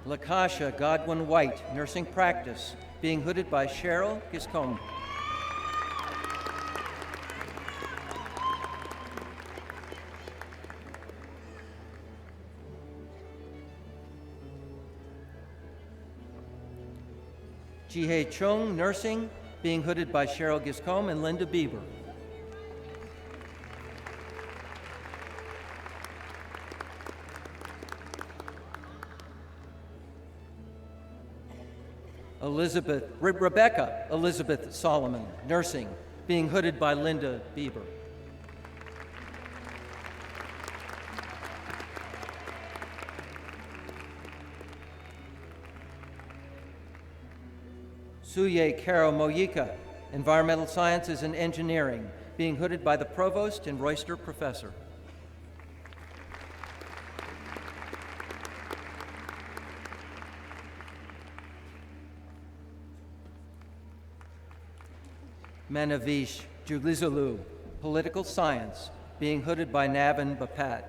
Lakasha Godwin White, Nursing Practice, being hooded by Cheryl Giscombe. Jihei Chung, Nursing, being hooded by Cheryl Giscombe and Linda Bieber. Rebecca Elizabeth Solomon, Nursing, being hooded by Linda Bieber. Suye Caro Moyika, Environmental Sciences and Engineering, being hooded by the Provost and Royster Professor. Manavish Juglizulu, Political Science, being hooded by Navin Bapat.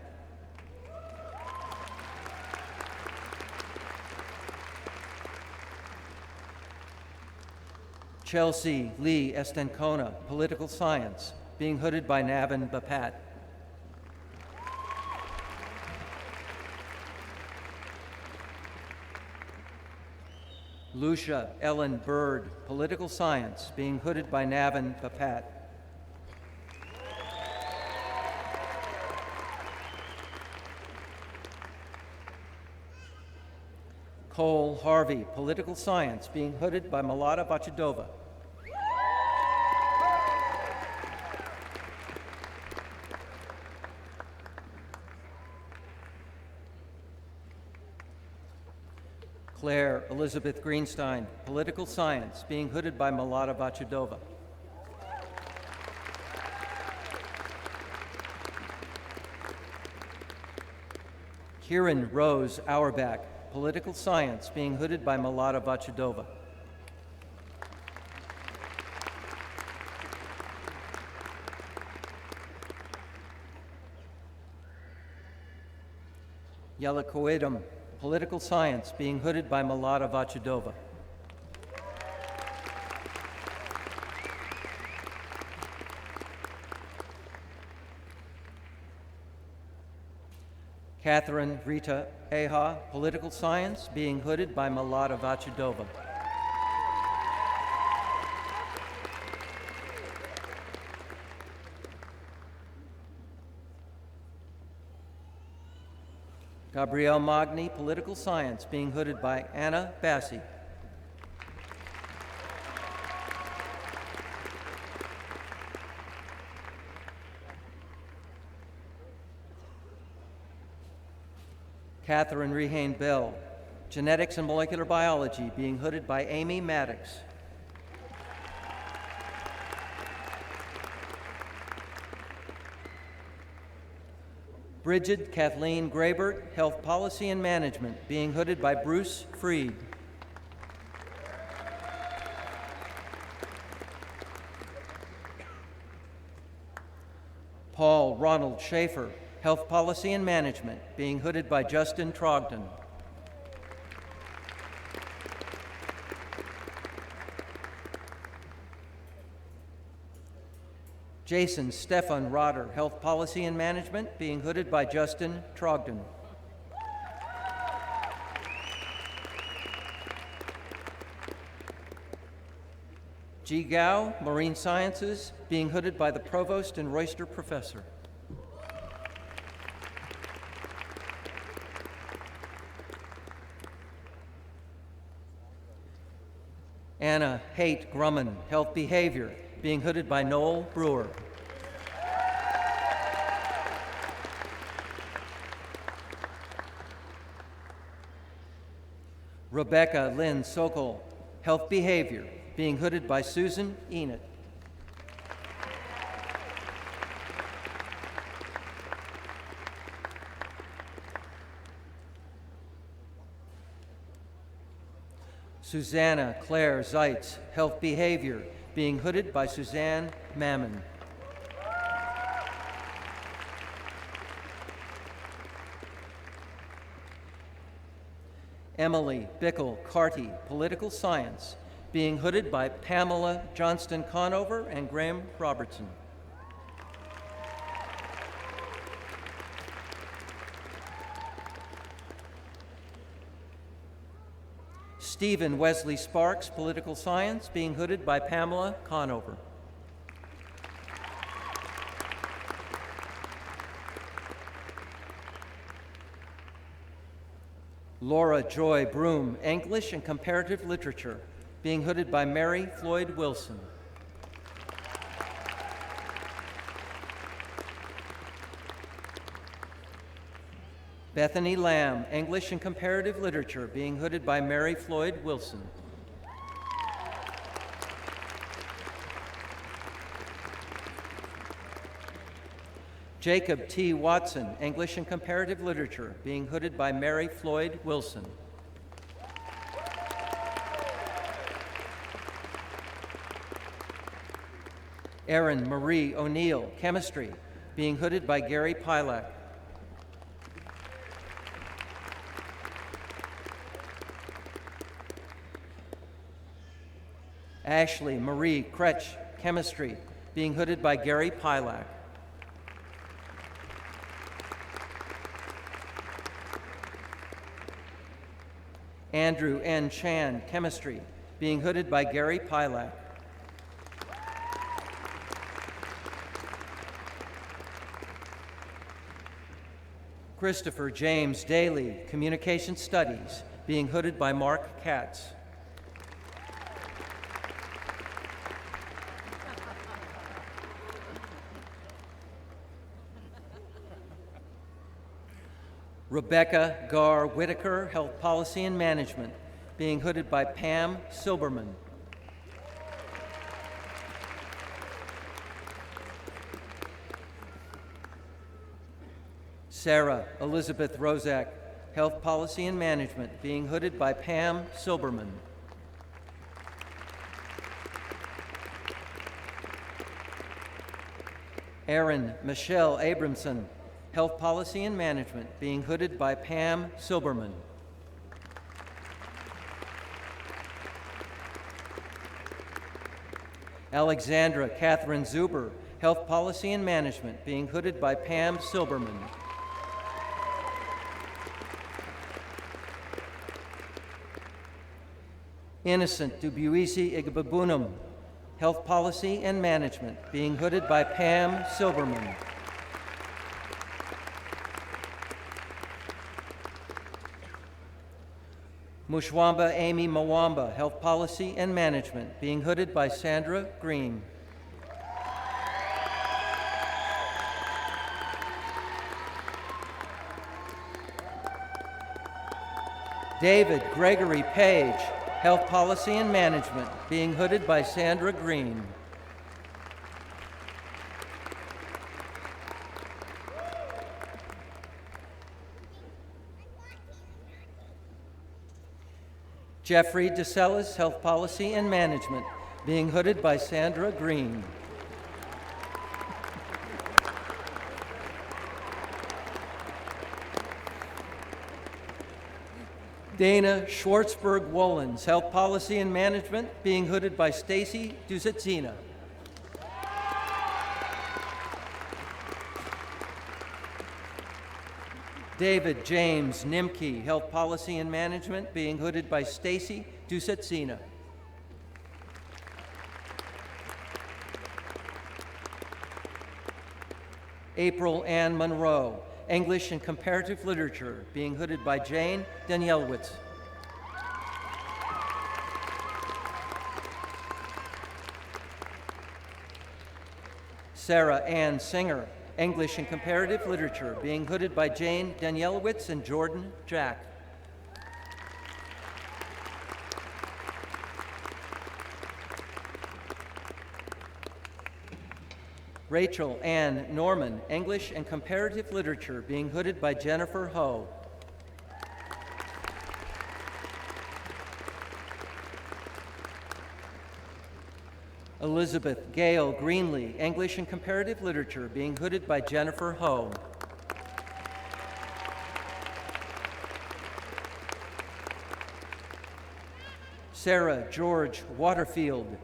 Chelsea Lee Estancona, Political Science, being hooded by Navin Bapat. Lucia Ellen Bird, Political Science, being hooded by Navin Papat. Cole Harvey, Political Science, being hooded by Malata Vachidova. Claire Elizabeth Greenstein, Political Science, being hooded by Malata Vachidova. Kieran Rose Auerbach, Political Science, being hooded by Malata Vachidova. Yalakoedam, Political Science, being hooded by Malata Vachidova. Catherine Rita Eha, Political Science, being hooded by Milada Vachudova. Gabrielle Magni, Political Science, being hooded by Anna Bassi. Catherine Rehane Bell, Genetics and Molecular Biology, being hooded by Amy Maddox. Bridget Kathleen Graybert, Health Policy and Management, being hooded by Bruce Freed. Paul Ronald Schaefer, Health Policy and Management, being hooded by Justin Trogdon. Jason Stefan Rotter, Health Policy and Management, being hooded by Justin Trogdon. Ji Gao, Marine Sciences, being hooded by the Provost and Royster Professor. Anna Haight Grumman, Health Behavior, being hooded by Noel Brewer. Rebecca Lynn Sokol, Health Behavior, being hooded by Susan Enid. Susanna Claire Zeitz, Health Behavior, being hooded by Suzanne Mammon. Emily Bickle Carty, Political Science, being hooded by Pamela Johnston Conover and Graham Robertson. Stephen Wesley Sparks, Political Science, being hooded by Pamela Conover. Laura Joy Broom, English and Comparative Literature, being hooded by Mary Floyd Wilson. Bethany Lamb, English and Comparative Literature, being hooded by Mary Floyd Wilson. Jacob T. Watson, English and Comparative Literature, being hooded by Mary Floyd Wilson. Erin Marie O'Neill, Chemistry, being hooded by Gary Pilak. Ashley Marie Kretsch, Chemistry, being hooded by Gary Pilak. Andrew N. Chan, Chemistry, being hooded by Gary Pilak. Christopher James Daly, Communication Studies, being hooded by Mark Katz. Rebecca Gar Whitaker, Health Policy and Management, being hooded by Pam Silberman. Sarah Elizabeth Rozak, Health Policy and Management, being hooded by Pam Silberman. Erin Michelle Abramson, Health Policy and Management, being hooded by Pam Silberman. Alexandra Catherine Zuber, Health Policy and Management, being hooded by Pam Silberman. Innocent Dubuisi Igbabunum, Health Policy and Management, being hooded by Pam Silberman. Mushwamba Amy Mwamba, Health Policy and Management, being hooded by Sandra Green. David Gregory Page, Health Policy and Management, being hooded by Sandra Green. Jeffrey DeSellis, Health Policy and Management, being hooded by Sandra Green. Dana Schwartzberg-Wollens, Health Policy and Management, being hooded by Stacy Dusetzina. David James Nimke, Health Policy and Management, being hooded by Stacy Dusetzina. April Ann Monroe, English and Comparative Literature, being hooded by Jane Danielewicz. Sarah Ann Singer, English and Comparative Literature, being hooded by Jane Danielewicz and Jordan Jack. Rachel Ann Norman, English and Comparative Literature, being hooded by Jennifer Ho. Elizabeth Gale Greenlee, English and Comparative Literature, being hooded by Jennifer Ho. Sarah George Waterfield,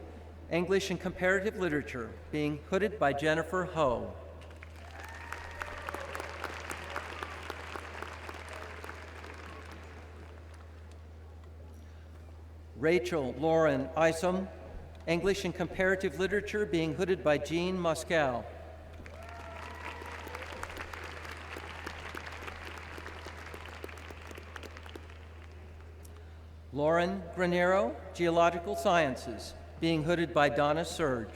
English and Comparative Literature, being hooded by Jennifer Ho. Rachel Lauren Isom, English and Comparative Literature, being hooded by Jean Moscow. Lauren Granero, Geological Sciences, being hooded by Donna Surge.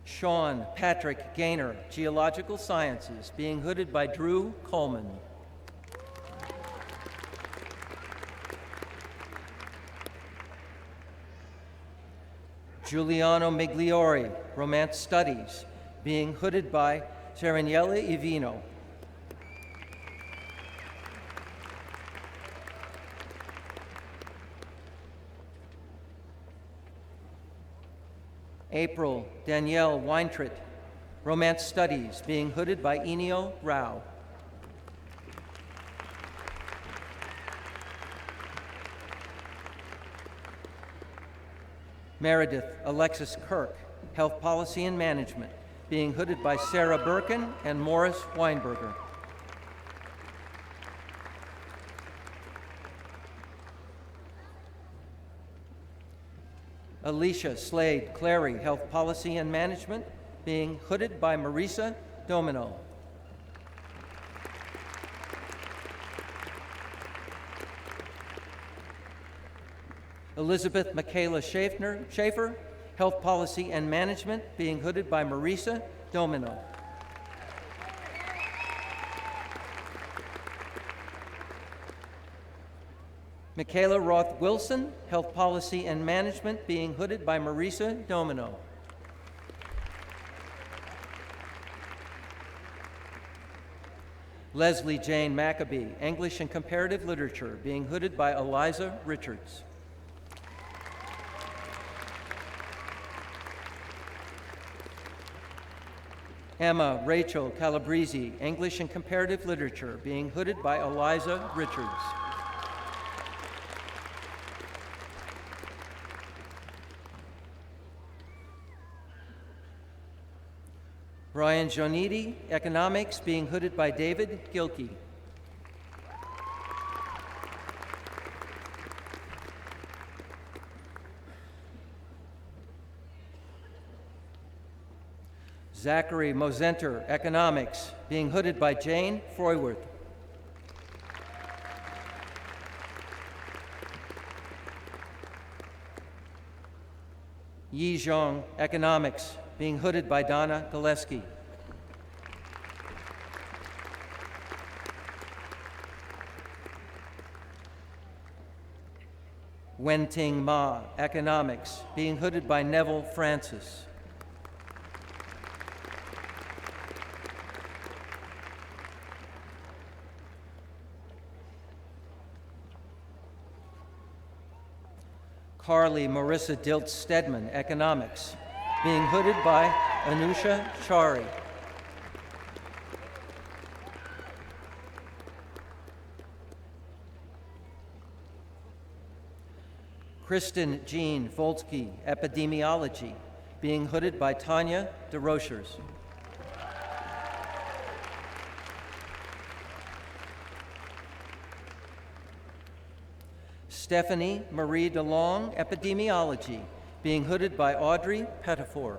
Sean Patrick Gaynor, Geological Sciences, being hooded by Drew Coleman. Giuliano Migliori, Romance Studies, being hooded by Sereniella Ivino. April Danielle Weintritt, Romance Studies, being hooded by Enio Rao. Meredith Alexis Kirk, Health Policy and Management, being hooded by Sarah Birkin and Morris Weinberger. Alicia Slade Clary, Health Policy and Management, being hooded by Marisa Domino. Elizabeth Michaela Schaefer, Health Policy and Management, being hooded by Marisa Domino. Michaela Roth Wilson, Health Policy and Management, being hooded by Marisa Domino. Leslie Jane Maccabee, English and Comparative Literature, being hooded by Eliza Richards. Emma Rachel Calabrese, English and Comparative Literature, being hooded by Eliza Richards. Brian Jonidi, Economics, being hooded by David Gilkey. Zachary Mosenter, Economics, being hooded by Jane Freuworth. Yi Zhong, Economics, being hooded by Donna Gillespie. Wenting Ma, Economics, being hooded by Neville Francis. Carly Marissa Diltz Stedman, Economics, being hooded by Anusha Chari. Kristen Jean Volsky, Epidemiology, being hooded by Tanya DeRochers. Stephanie Marie DeLong, Epidemiology, being hooded by Audrey Pettifor.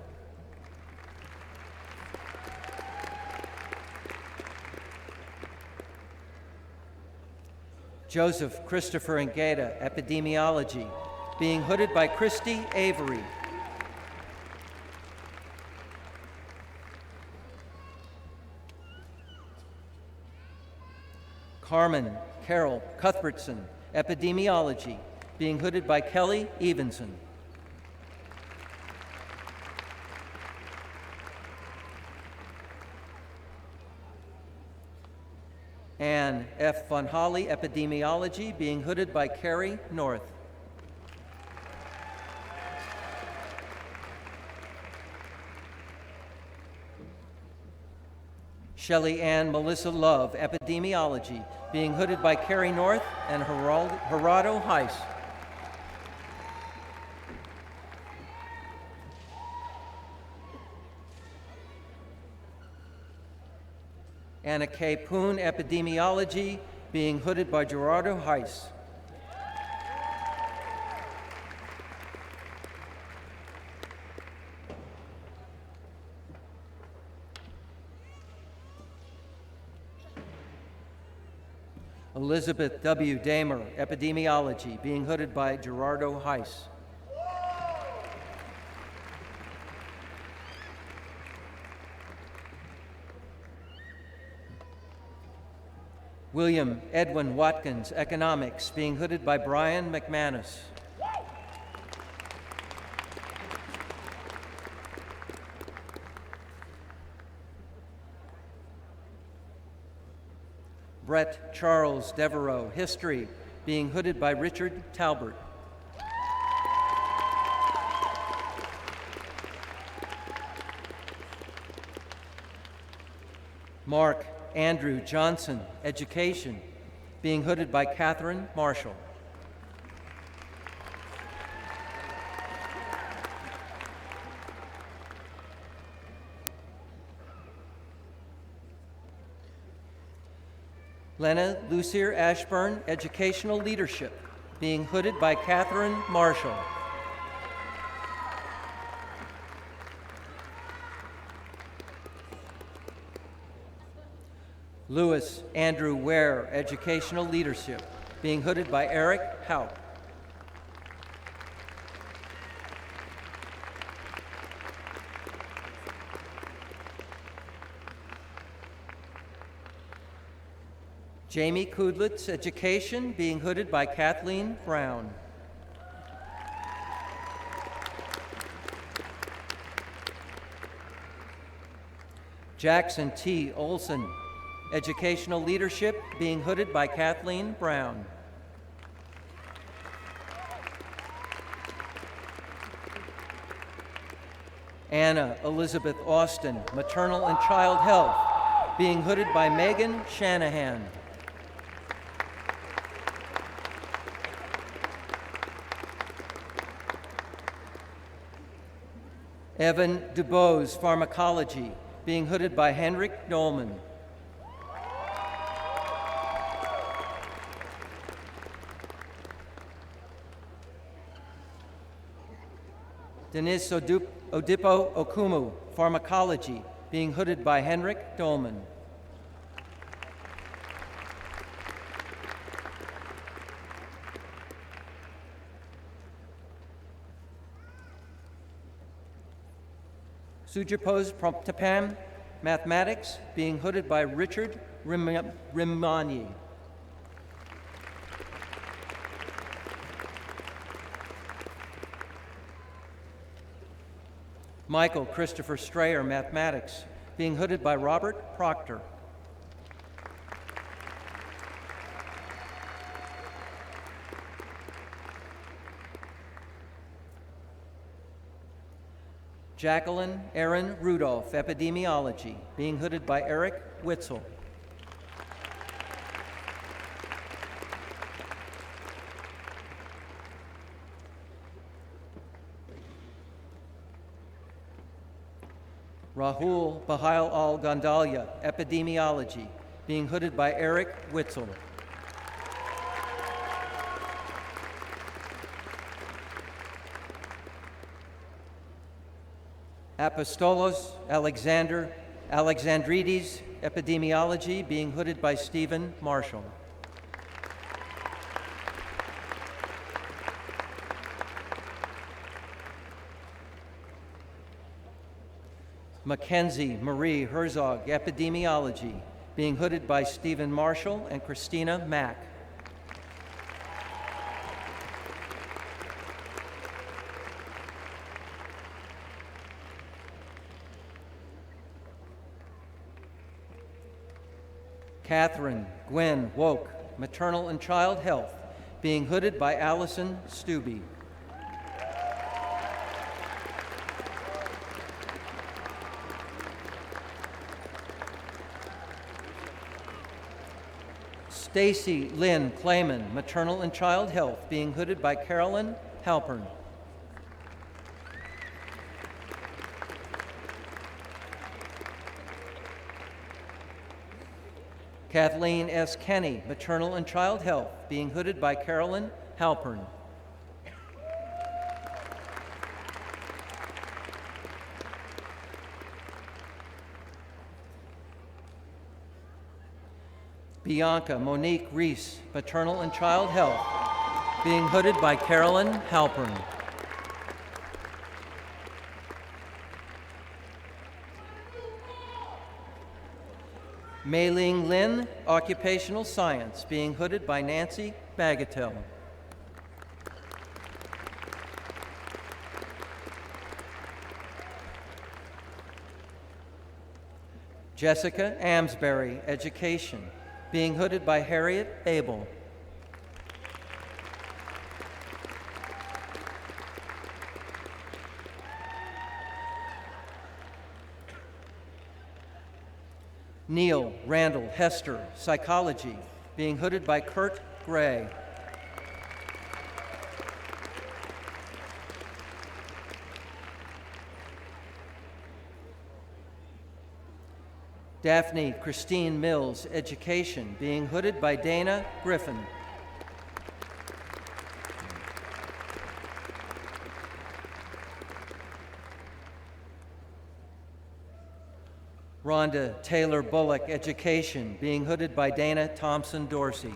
Joseph Christopher Ngata, Epidemiology, being hooded by Christy Avery. Carmen Carol Cuthbertson, Epidemiology, being hooded by Kelly Evenson. Anne F. Von Holly, Epidemiology, being hooded by Carrie North. Shelley Ann Melissa Love, Epidemiology, being hooded by Carrie North and Gerardo Heiss. Anna K. Poon, Epidemiology, being hooded by Gerardo Heiss. Elizabeth W. Damer, Epidemiology, being hooded by Gerardo Heiss. William Edwin Watkins, Economics, being hooded by Brian McManus. Brett Charles Devereaux, History, being hooded by Richard Talbert. Mark Andrew Johnson, Education, being hooded by Catherine Marshall. Lena Lucier Ashburn, Educational Leadership, being hooded by Catherine Marshall. Lewis Andrew Ware, Educational Leadership, being hooded by Eric Haupt. Jamie Kudlitz, Education, being hooded by Kathleen Brown. Jackson T. Olson, Educational Leadership, being hooded by Kathleen Brown. Anna Elizabeth Austin, Maternal and Child Health, being hooded by Megan Shanahan. Evan DuBose, Pharmacology, being hooded by Henrik Dolman. Denise Odipo Okumu, Pharmacology, being hooded by Henrik Dolman. Sujapose Promptapam, Mathematics, being hooded by Richard Rimani. Michael Christopher Strayer, Mathematics, being hooded by Robert Proctor. Jacqueline Erin Rudolph, Epidemiology, being hooded by Eric Witzel. Rahul Bahail Al-Gandalia, Epidemiology, being hooded by Eric Witzel. Apostolos Alexandrides, Epidemiology, being hooded by Stephen Marshall. Mackenzie Marie Herzog, Epidemiology, being hooded by Stephen Marshall and Christina Mack. Catherine Gwen Woke, Maternal and Child Health, being hooded by Allison Stubbe. Stacy Lynn Clayman, Maternal and Child Health, being hooded by Carolyn Halpern. Kathleen S. Kenny, Maternal and Child Health, being hooded by Carolyn Halpern. Bianca Monique Reese, Maternal and Child Health, being hooded by Carolyn Halpern. Mei-Ling Lin, Occupational Science, being hooded by Nancy Bagatelle. Jessica Amsbury, Education, being hooded by Harriet Abel. Neil Randall Hester, Psychology, being hooded by Kurt Gray. Daphne Christine Mills, Education, being hooded by Dana Griffin. Rhonda Taylor Bullock, Education, being hooded by Dana Thompson Dorsey.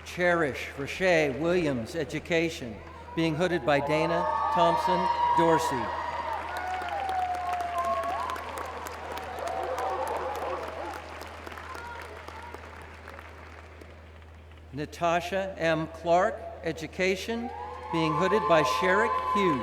Cherish Rashay Williams, Education, being hooded by Dana Thompson Dorsey. Natasha M. Clark, Education, being hooded by Sherrick Hughes.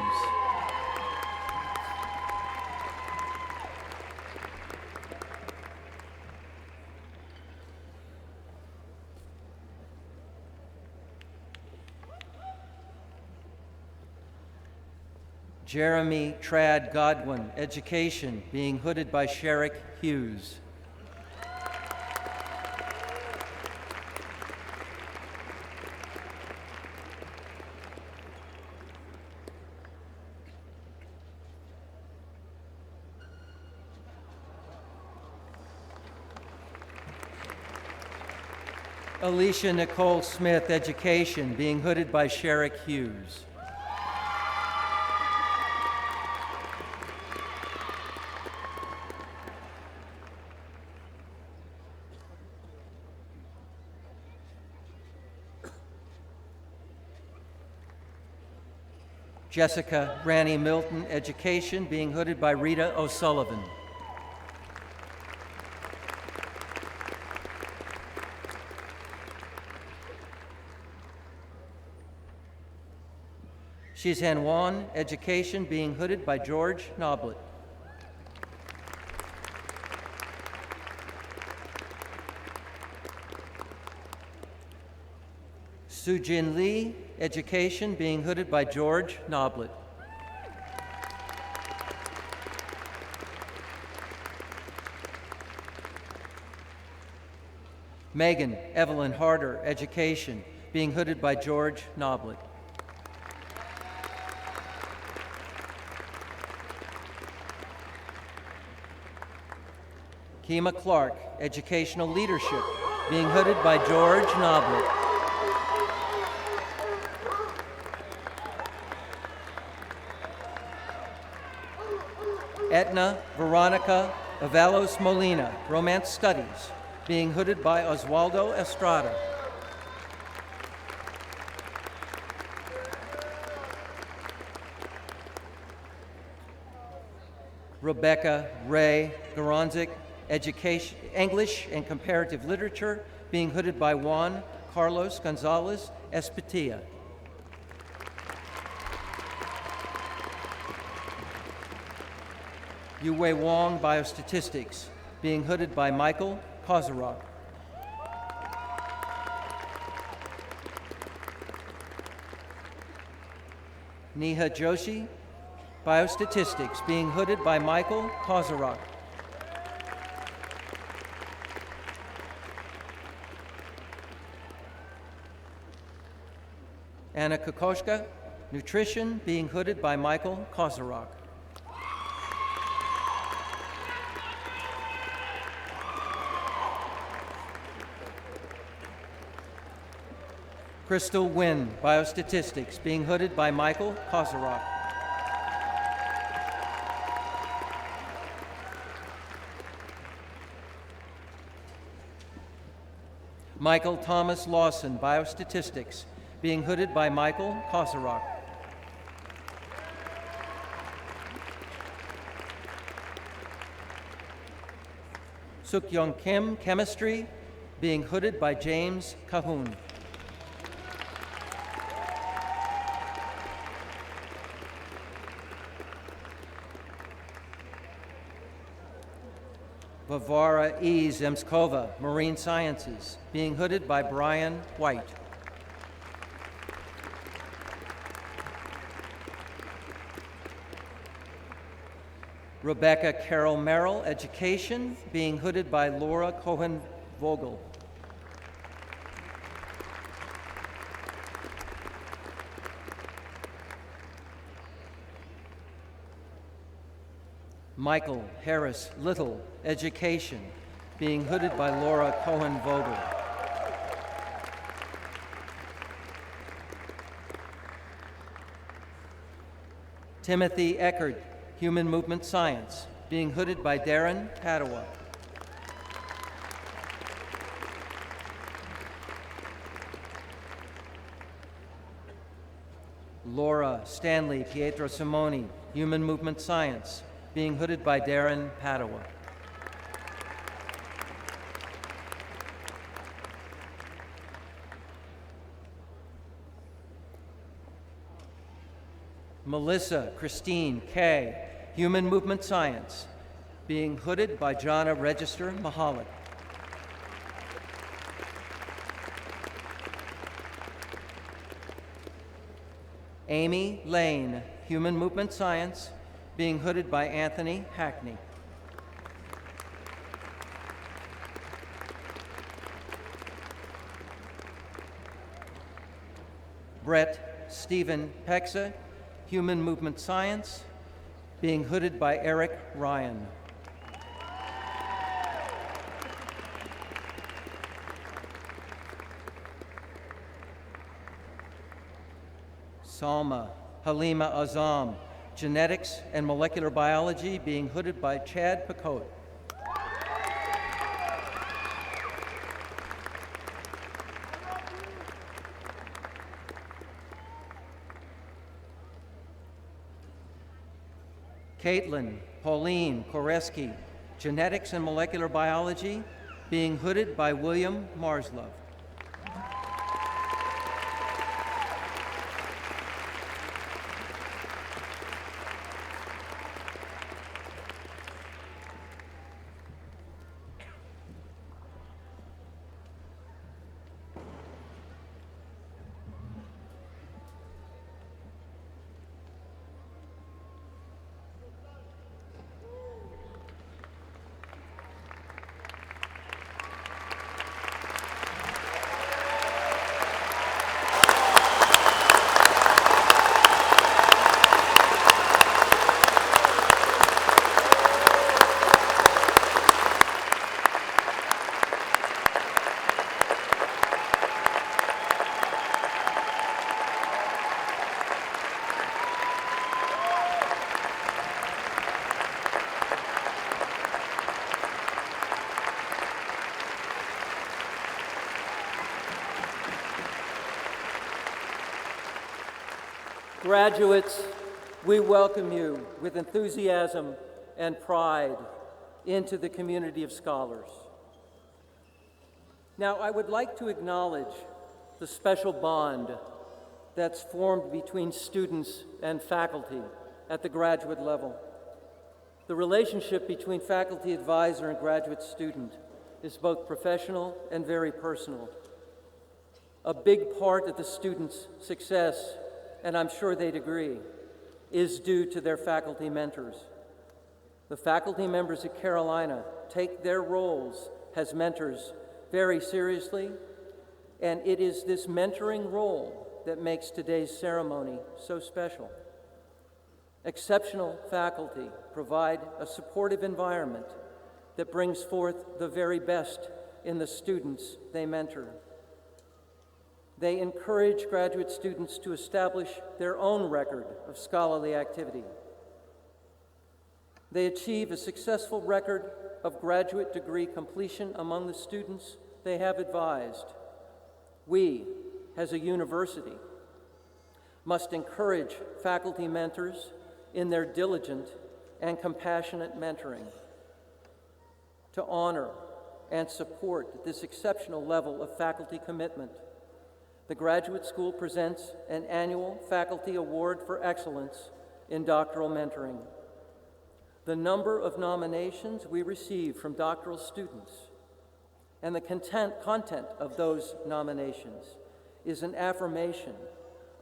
Jeremy Trad Godwin, Education, being hooded by Sherrick Hughes. Alicia Nicole Smith, Education, being hooded by Sherrick Hughes. Jessica Ranny Milton, Education, being hooded by Rita O'Sullivan. Shizhan Wan, Education, being hooded by George Noblet. Sujin Lee, Education, being hooded by George Noblet. Megan Evelyn Harder, Education, being hooded by George Noblet. Kima Clark, Educational Leadership, being hooded by George Noblet. Etna Veronica Avalos Molina, Romance Studies, being hooded by Oswaldo Estrada. Rebecca Ray Goronzik, Education, English and Comparative Literature, being hooded by Juan Carlos Gonzalez Espitilla. Yue Wong, Biostatistics, being hooded by Michael Kozarok. Neha Joshi, Biostatistics, being hooded by Michael Kozarok. Anna Kokoschka, Nutrition, being hooded by Michael Kozarok. Crystal Wynn, Biostatistics, being hooded by Michael Kozarok. Michael Thomas Lawson, Biostatistics, being hooded by Michael Kozarok. Suk-Young Kim, Chemistry, being hooded by James Cahoon. Vavara E. Zemskova, Marine Sciences, being hooded by Brian White. Rebecca Carol Merrill, Education, being hooded by Laura Cohen-Vogel. Michael Harris Little, Education, being hooded by Laura Cohen-Vogel. Timothy Eckert, Human Movement Science, being hooded by Darren Padua. Laura Stanley Pietro Simoni, Human Movement Science, being hooded by Darren Padua. Melissa Christine Kay, Human Movement Science, being hooded by Jana Register Mahalik. Amy Lane, Human Movement Science, being hooded by Anthony Hackney. Brett Stephen Pexa, Human Movement Science, being hooded by Eric Ryan. Salma Halima Azam, Genetics and Molecular Biology, being hooded by Chad Picote. Caitlin Pauline Koreski, Genetics and Molecular Biology, being hooded by William Marslove. Graduates, we welcome you with enthusiasm and pride into the community of scholars. Now, I would like to acknowledge the special bond that's formed between students and faculty at the graduate level. The relationship between faculty advisor and graduate student is both professional and very personal. A big part of the student's success, and I'm sure they'd agree, is due to their faculty mentors. The faculty members at Carolina take their roles as mentors very seriously, and it is this mentoring role that makes today's ceremony so special. Exceptional faculty provide a supportive environment that brings forth the very best in the students they mentor. They encourage graduate students to establish their own record of scholarly activity. They achieve a successful record of graduate degree completion among the students they have advised. We, as a university, must encourage faculty mentors in their diligent and compassionate mentoring to honor and support this exceptional level of faculty commitment. The Graduate School presents an annual Faculty Award for Excellence in Doctoral Mentoring. The number of nominations we receive from doctoral students and the content of those nominations is an affirmation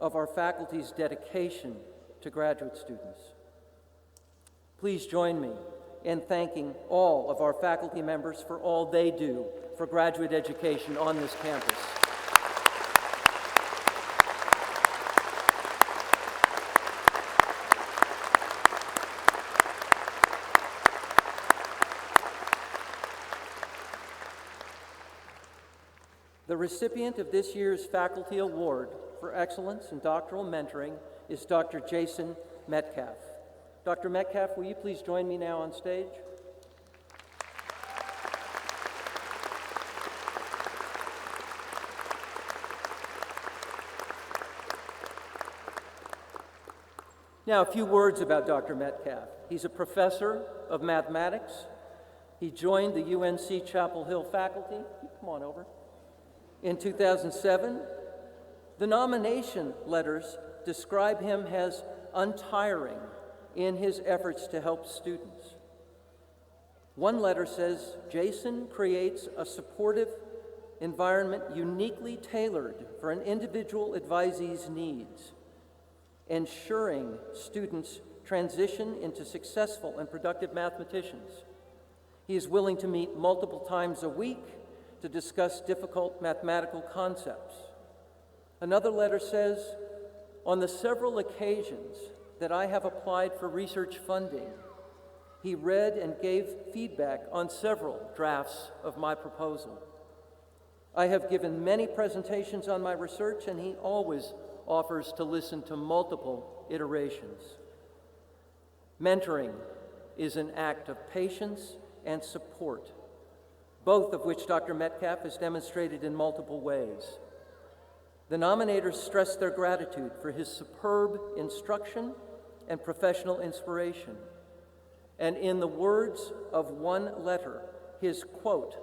of our faculty's dedication to graduate students. Please join me in thanking all of our faculty members for all they do for graduate education on this campus. The recipient of this year's Faculty Award for Excellence in Doctoral Mentoring is Dr. Jason Metcalf. Dr. Metcalf, will you please join me now on stage? Now, a few words about Dr. Metcalf. He's a professor of mathematics. He joined the UNC-Chapel Hill faculty. Come on over. In 2007, the nomination letters describe him as untiring in his efforts to help students. One letter says, Jason creates a supportive environment uniquely tailored for an individual advisee's needs, ensuring students transition into successful and productive mathematicians. He is willing to meet multiple times a week to discuss difficult mathematical concepts. Another letter says, on the several occasions that I have applied for research funding, he read and gave feedback on several drafts of my proposal. I have given many presentations on my research, and he always offers to listen to multiple iterations. Mentoring is an act of patience and support, both of which Dr. Metcalf has demonstrated in multiple ways. The nominators stress their gratitude for his superb instruction and professional inspiration. And in the words of one letter, his quote,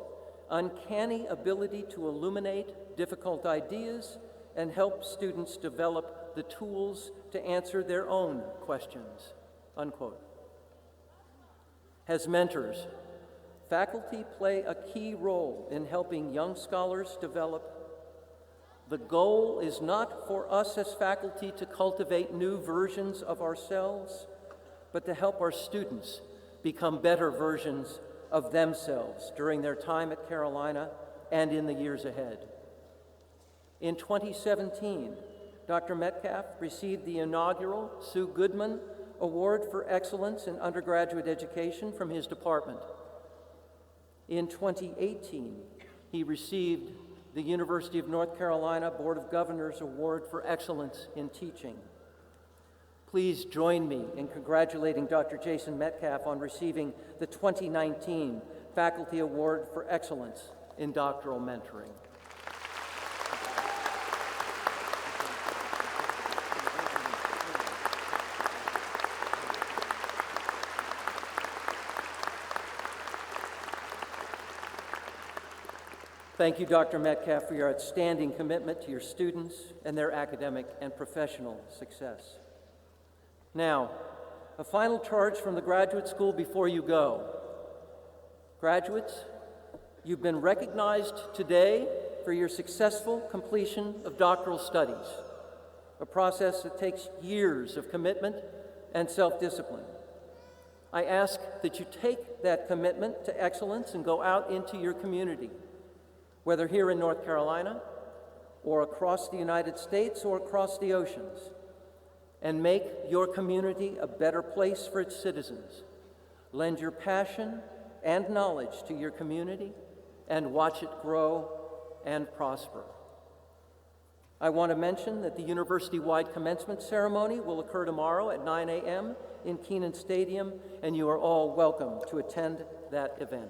uncanny ability to illuminate difficult ideas and help students develop the tools to answer their own questions, unquote. As mentors, faculty play a key role in helping young scholars develop. The goal is not for us as faculty to cultivate new versions of ourselves, but to help our students become better versions of themselves during their time at Carolina and in the years ahead. In 2017, Dr. Metcalf received the inaugural Sue Goodman Award for Excellence in Undergraduate Education from his department. In 2018, he received the University of North Carolina Board of Governors Award for Excellence in Teaching. Please join me in congratulating Dr. Jason Metcalf on receiving the 2019 Faculty Award for Excellence in Doctoral Mentoring. Thank you, Dr. Metcalf, for your outstanding commitment to your students and their academic and professional success. Now, a final charge from the graduate school before you go. Graduates, you've been recognized today for your successful completion of doctoral studies, a process that takes years of commitment and self-discipline. I ask that you take that commitment to excellence and go out into your community, whether here in North Carolina or across the United States or across the oceans, and make your community a better place for its citizens. Lend your passion and knowledge to your community and watch it grow and prosper. I want to mention that the university-wide commencement ceremony will occur tomorrow at 9 a.m. in Keynote Stadium, and you are all welcome to attend that event.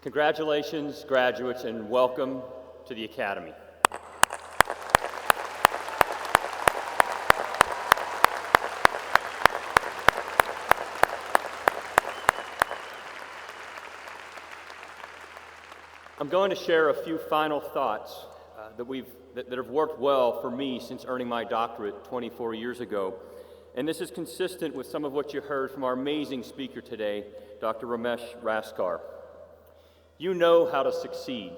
Congratulations, graduates, and welcome to the Academy. I'm going to share a few final thoughts that have worked well for me since earning my doctorate 24 years ago. And this is consistent with some of what you heard from our amazing speaker today, Dr. Ramesh Raskar. You know how to succeed.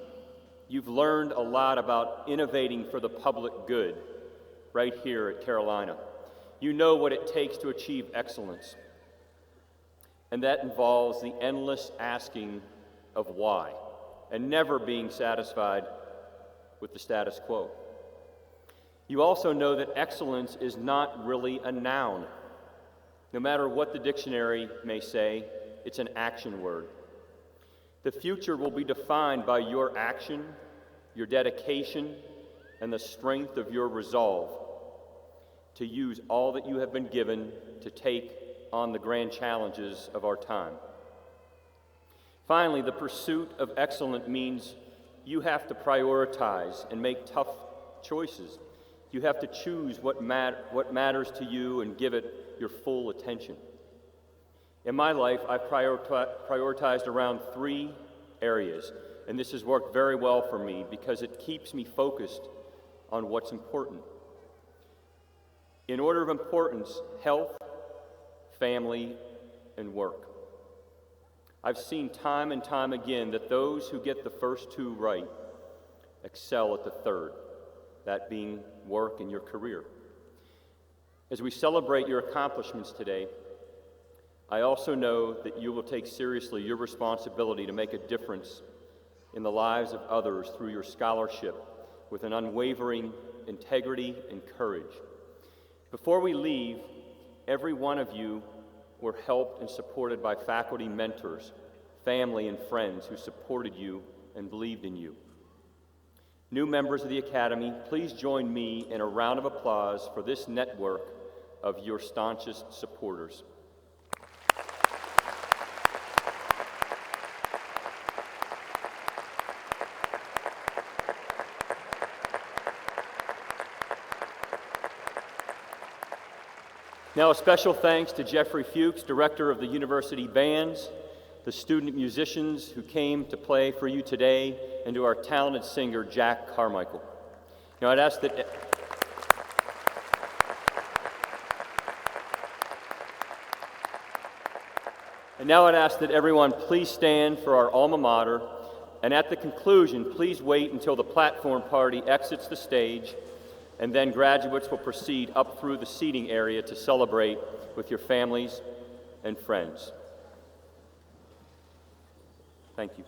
You've learned a lot about innovating for the public good right here at Carolina. You know what it takes to achieve excellence. And that involves the endless asking of why, and never being satisfied with the status quo. You also know that excellence is not really a noun. No matter what the dictionary may say, it's an action word. The future will be defined by your action, your dedication, and the strength of your resolve to use all that you have been given to take on the grand challenges of our time. Finally, the pursuit of excellence means you have to prioritize and make tough choices. You have to choose what matters to you and give it your full attention. In my life, I've prioritized around 3 areas, and this has worked very well for me because it keeps me focused on what's important. In order of importance, health, family, and work. I've seen time and time again that those who get the first 2 right excel at the third, that being work and your career. As we celebrate your accomplishments today, I also know that you will take seriously your responsibility to make a difference in the lives of others through your scholarship with an unwavering integrity and courage. Before we leave, every one of you were helped and supported by faculty mentors, family, and friends who supported you and believed in you. New members of the Academy, please join me in a round of applause for this network of your staunchest supporters. Now, a special thanks to Jeffrey Fuchs, director of the university bands, the student musicians who came to play for you today, and to our talented singer, Jack Carmichael. Now, I'd ask that... And now I'd ask that everyone please stand for our alma mater, and at the conclusion, please wait until the platform party exits the stage, and then graduates will proceed up through the seating area to celebrate with your families and friends. Thank you.